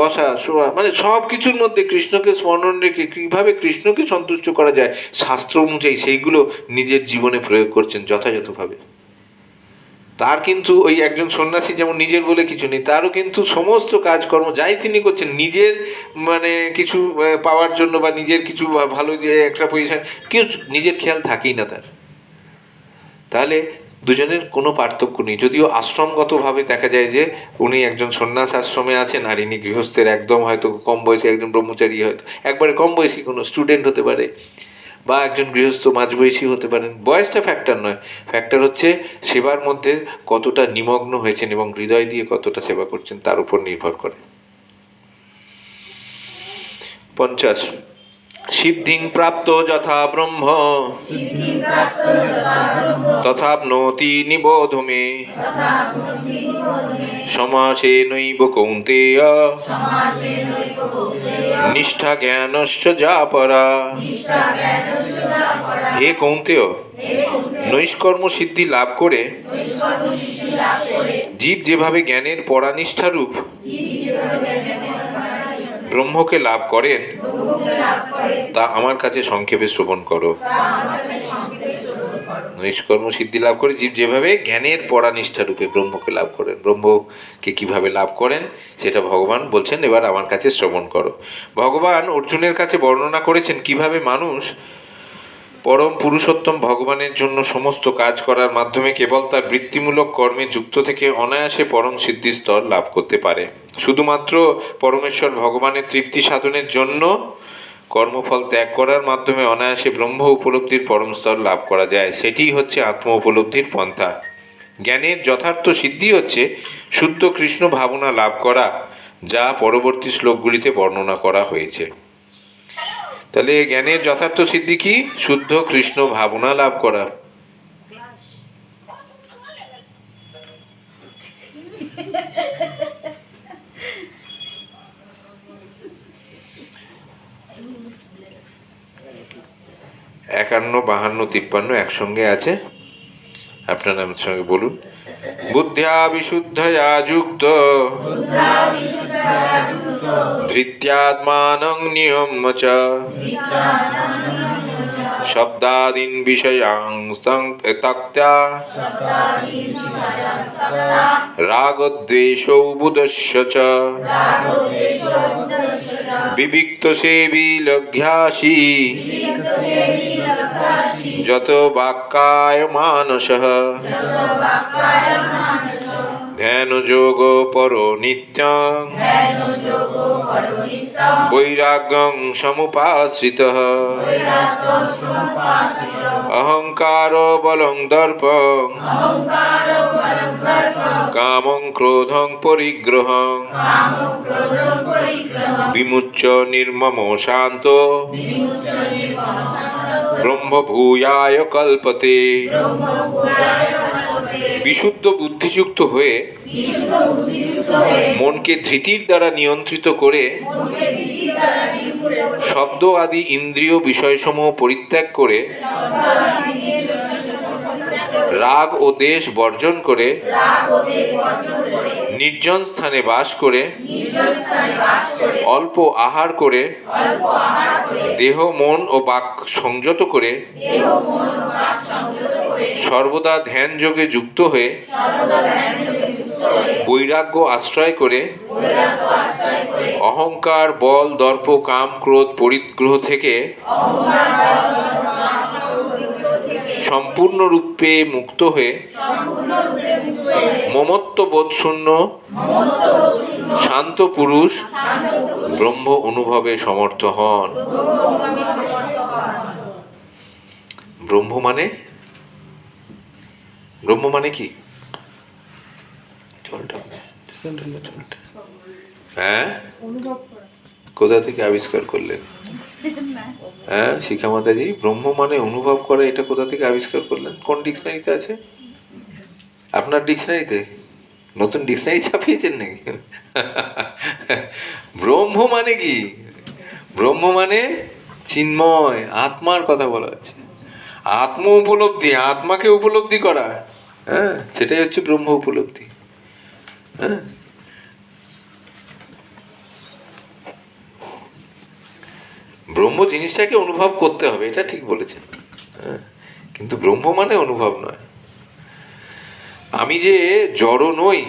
বসা শোয়া সব কিছুর মধ্যে কৃষ্ণকে স্মরণ রেখে কীভাবে কৃষ্ণকে সন্তুষ্ট করা যায় শাস্ত্র অনুযায়ী সেইগুলো নিজের জীবনে প্রয়োগ করছেন যথাযথভাবে। তার কিন্তু ওই একজন সন্ন্যাসী যেমন নিজের বলে কিছু নেই, তারও কিন্তু সমস্ত কাজকর্ম যাই তিনি করছেন নিজের কিছু পাওয়ার জন্য বা নিজের কিছু ভালো যে একটা পজিশন, কেউ নিজের খেয়াল থাকেই না তার। তাহলে দুজনের কোনো পার্থক্য নেই, যদিও আশ্রমগতভাবে দেখা যায় যে উনি একজন সন্ন্যাস আশ্রমে আছেন আর ইনি গৃহস্থের একদম হয়তো কম বয়সী একজন ব্রহ্মচারী, হয়তো একবারে কম বয়সী কোনো স্টুডেন্ট হতে পারে, বা একজন গৃহস্থ মাঝবয়সী হতে পারেন। বয়সটা ফ্যাক্টর নয়, ফ্যাক্টর হচ্ছে সেবার মধ্যে কতটা নিমগ্ন হয়েছেন এবং হৃদয় দিয়ে কতটা সেবা করছেন তার উপর নির্ভর করে। 50 সিদ্ধিং প্রাপ্ত যথা ব্রহ্ম তথাপ্নোতি নিবোধ মে সমাসেনৈব কৌন্তেয় নিষ্ঠা জ্ঞানশ্চ যা পরা। হে কৌন্তেয়, নৈষ্কর্ম সিদ্ধি লাভ করে জীব যেভাবে জ্ঞানের পরানিষ্ঠারূপ ব্রহ্মকে লাভ করেন তা আমার কাছে সংক্ষেপে শ্রবণ করো। নৈষ্কর্ম সিদ্ধি লাভ করে জীব যেভাবে জ্ঞানের পরানিষ্ঠা রূপে ব্রহ্মকে লাভ করেন, ব্রহ্মকে কিভাবে লাভ করেন সেটা ভগবান বলছেন, এবার আমার কাছে শ্রবণ করো। ভগবান অর্জুনের কাছে বর্ণনা করেছেন কিভাবে মানুষ পরম পুরুষোত্তম ভগবানের জন্য সমস্ত কাজ করার মাধ্যমে কেবল তার বৃত্তিমূলক কর্মে যুক্ত থেকে অনায়াসে পরম সিদ্ধি স্তর লাভ করতে পারে। শুধুমাত্র পরমেশ্বর ভগবানের তৃপ্তি সাধনের জন্য কর্মফল ত্যাগ করার মাধ্যমে অনায়াসে ব্রহ্ম উপলব্ধির পরম স্তর লাভ করা যায়, সেটিই হচ্ছে আত্ম উপলব্ধির পন্থা। জ্ঞানের যথার্থ সিদ্ধি হচ্ছে শুদ্ধ কৃষ্ণ ভাবনা লাভ করা, যা পরবর্তী শ্লোকগুলিতে বর্ণনা করা হয়েছে। তাহলে জ্ঞানের যথার্থ সিদ্ধি কি? শুদ্ধ কৃষ্ণ ভাবনা লাভ করা। একান্ন, 52, 53 একসঙ্গে আছে, আপনার নামের সঙ্গে বলুন। বুদ্ধ্যা বিশুদ্ধয়া যুক্ত ধৃত্যাত্মানং নিয়ম্য চ শব্দাদীন বিষয়াং ত্যক্ত্বা রাগদ্বেষৌ বুধস্য চ বিবিক্ত সেবী লঘ্যাসি যত বাক্কায় মানসঃ ধ্যান যোগ পরো নিত্যং বৈরাগ্যং সমুপাশ্রিতঃ অহংকার বলং দর্পং কামং ক্রোধং পরিগ্রহং বিমুচ্য নির্মমো শান্ত ব্রহ্মভূয়ায় কল্পতে। বিশুদ্ধ বুদ্ধিযুক্ত হয়ে মনকে ধৃতির দ্বারা নিয়ন্ত্রিত করে শব্দ আদি ইন্দ্রিয় বিষয়সমূহ পরিত্যাগ করে রাগ ও দেশ বর্জন করে নির্জন স্থানে বাস করে অল্প আহার করে দেহ মন ও বাক সংযত করে সর্বদা ধ্যান যোগে যুক্ত হয়ে বৈরাগ্য আশ্রয় করে অহংকার বল দর্প কাম ক্রোধ পরিগ্রহ থেকে সম্পূর্ণরূপে মুক্ত হয়ে মমত্ববোধ শূন্য শান্ত পুরুষ ব্রহ্ম অনুভবে সমর্থ হন। ব্রহ্ম মানে কি? হ্যাঁ, কোথা থেকে আবিষ্কার করলেন? হ্যাঁ শিখা মাতাজি, ব্রহ্ম মানে অনুভব করা, এটা কোথা থেকে আবিষ্কার করলেন? কোন ডিকশনারিতে আছে? আপনার ডিকশনারিতে? নতুন ডিকশনারি ছাপিয়েছেন নাকি? ব্রহ্ম মানে কি? ব্রহ্ম মানে চিন্ময় আত্মার কথা বলা হচ্ছে। আত্ম উপলব্ধি, আত্মাকে উপলব্ধি করা, হ্যাঁ সেটাই হচ্ছে ব্রহ্ম উপলব্ধি। হ্যাঁ, ব্রহ্ম জিনিসটাকে অনুভব করতে হবে, এটা ঠিক বলেছেন। হ্যাঁ, কিন্তু ব্রহ্ম মানে অনুভব নয়। আমি যে জড় নই,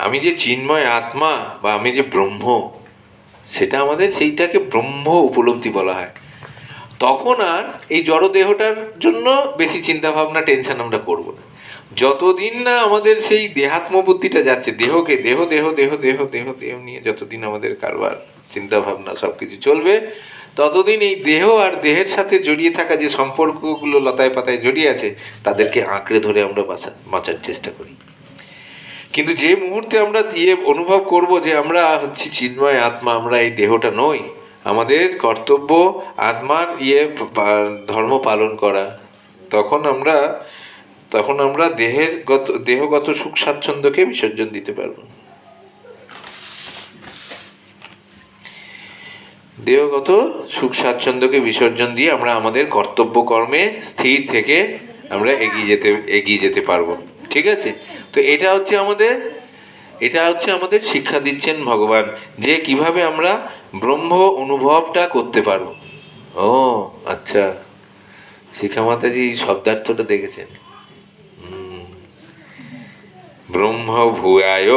আমি যে চিন্ময় আত্মা বা আমি যে ব্রহ্ম, সেটা আমাদের সেইটাকে ব্রহ্ম উপলব্ধি বলা হয়। তখন আর এই জড় দেহটার জন্য বেশি চিন্তা ভাবনা টেনশন আমরা করবো না। যতদিন না আমাদের সেই দেহাত্ম বুদ্ধিটা যাচ্ছে, দেহকে দেহ দেহ দেহ দেহ দেহ দেহ নিয়ে যতদিন আমাদের কারবার চিন্তা ভাবনা সব কিছু চলবে, ততদিন এই দেহ আর দেহের সাথে জড়িয়ে থাকা যে সম্পর্কগুলো লতায় পাতায় জড়িয়ে আছে তাদেরকে আঁকড়ে ধরে আমরা বাঁচার চেষ্টা করি। কিন্তু যে মুহূর্তে আমরা অনুভব করব যে আমরা হচ্ছি চিন্ময় আত্মা, আমরা এই দেহটা নই, আমাদের কর্তব্য আত্মার ধর্ম পালন করা, তখন আমরা দেহগত সুখ স্বাচ্ছন্দ্যকে বিসর্জন দিতে পারবো। দেহগত সুখ স্বাচ্ছন্দ্যকে বিসর্জন দিয়ে আমরা আমাদের কর্তব্য কর্মে স্থির থেকে আমরা এগিয়ে যেতে পারবো। ঠিক আছে? তো এটা হচ্ছে আমাদের শিক্ষা দিচ্ছেন ভগবান, যে কিভাবে আমরা ব্রহ্ম অনুভবটা করতে পারবো। ও আচ্ছা, শিখা মাতাজি শব্দার্থটা দেখেছেন। ব্রহ্ম ভূয়ায়,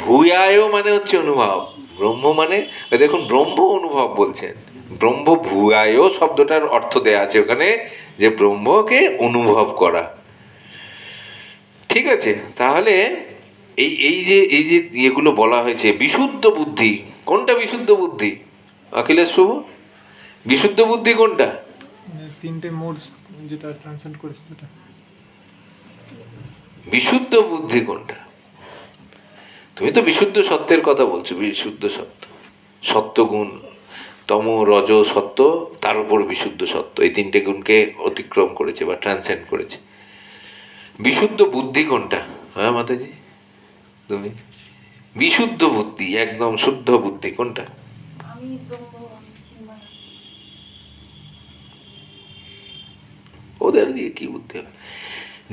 ভূয়ায় মানে হচ্ছে অনুভব, ব্রহ্ম মানে দেখুন ব্রহ্ম অনুভব বলছেন, ব্রহ্ম ভূয়ায় শব্দটার অর্থ দেয়া আছে ওখানে, যে ব্রহ্মকে অনুভব করা। ঠিক আছে? তাহলে এই যে এগুলো বলা হয়েছে বিশুদ্ধ বুদ্ধি, কোনটা বিশুদ্ধ বুদ্ধি অখিলেশ প্রভু? বিশুদ্ধ বুদ্ধি কোনটা? তিনটে মোডস যেটা ট্রান্সলেট করেছে সেটা। বিশুদ্ধ বুদ্ধি কোনটা? তুমি তো বিশুদ্ধ সত্যের কথা বলছো। বিশুদ্ধ সত্য, সত্যগুণ, তম রজ সত্য, তার উপর বিশুদ্ধ সত্য, এই তিনটে গুণকে অতিক্রম করেছে বা ট্রান্সেন্ড করেছে। বিশুদ্ধ বুদ্ধি কোনটা? হ্যাঁ মাতাজি, তুমি বিশুদ্ধ বুদ্ধি, একদম শুদ্ধ বুদ্ধি কোনটা? ওদের দিয়ে কি বুদ্ধি হবে?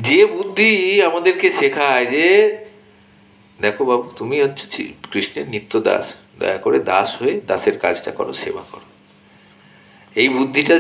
যে বুদ্ধি আমাদেরকে শেখায় যে দেখো বাবু, তুমি হচ্ছে কৃষ্ণের নিত্য দাস, দয়া করে দাস হয়ে দাসের কাজটা করো, সেবা করো, এই বুদ্ধিটা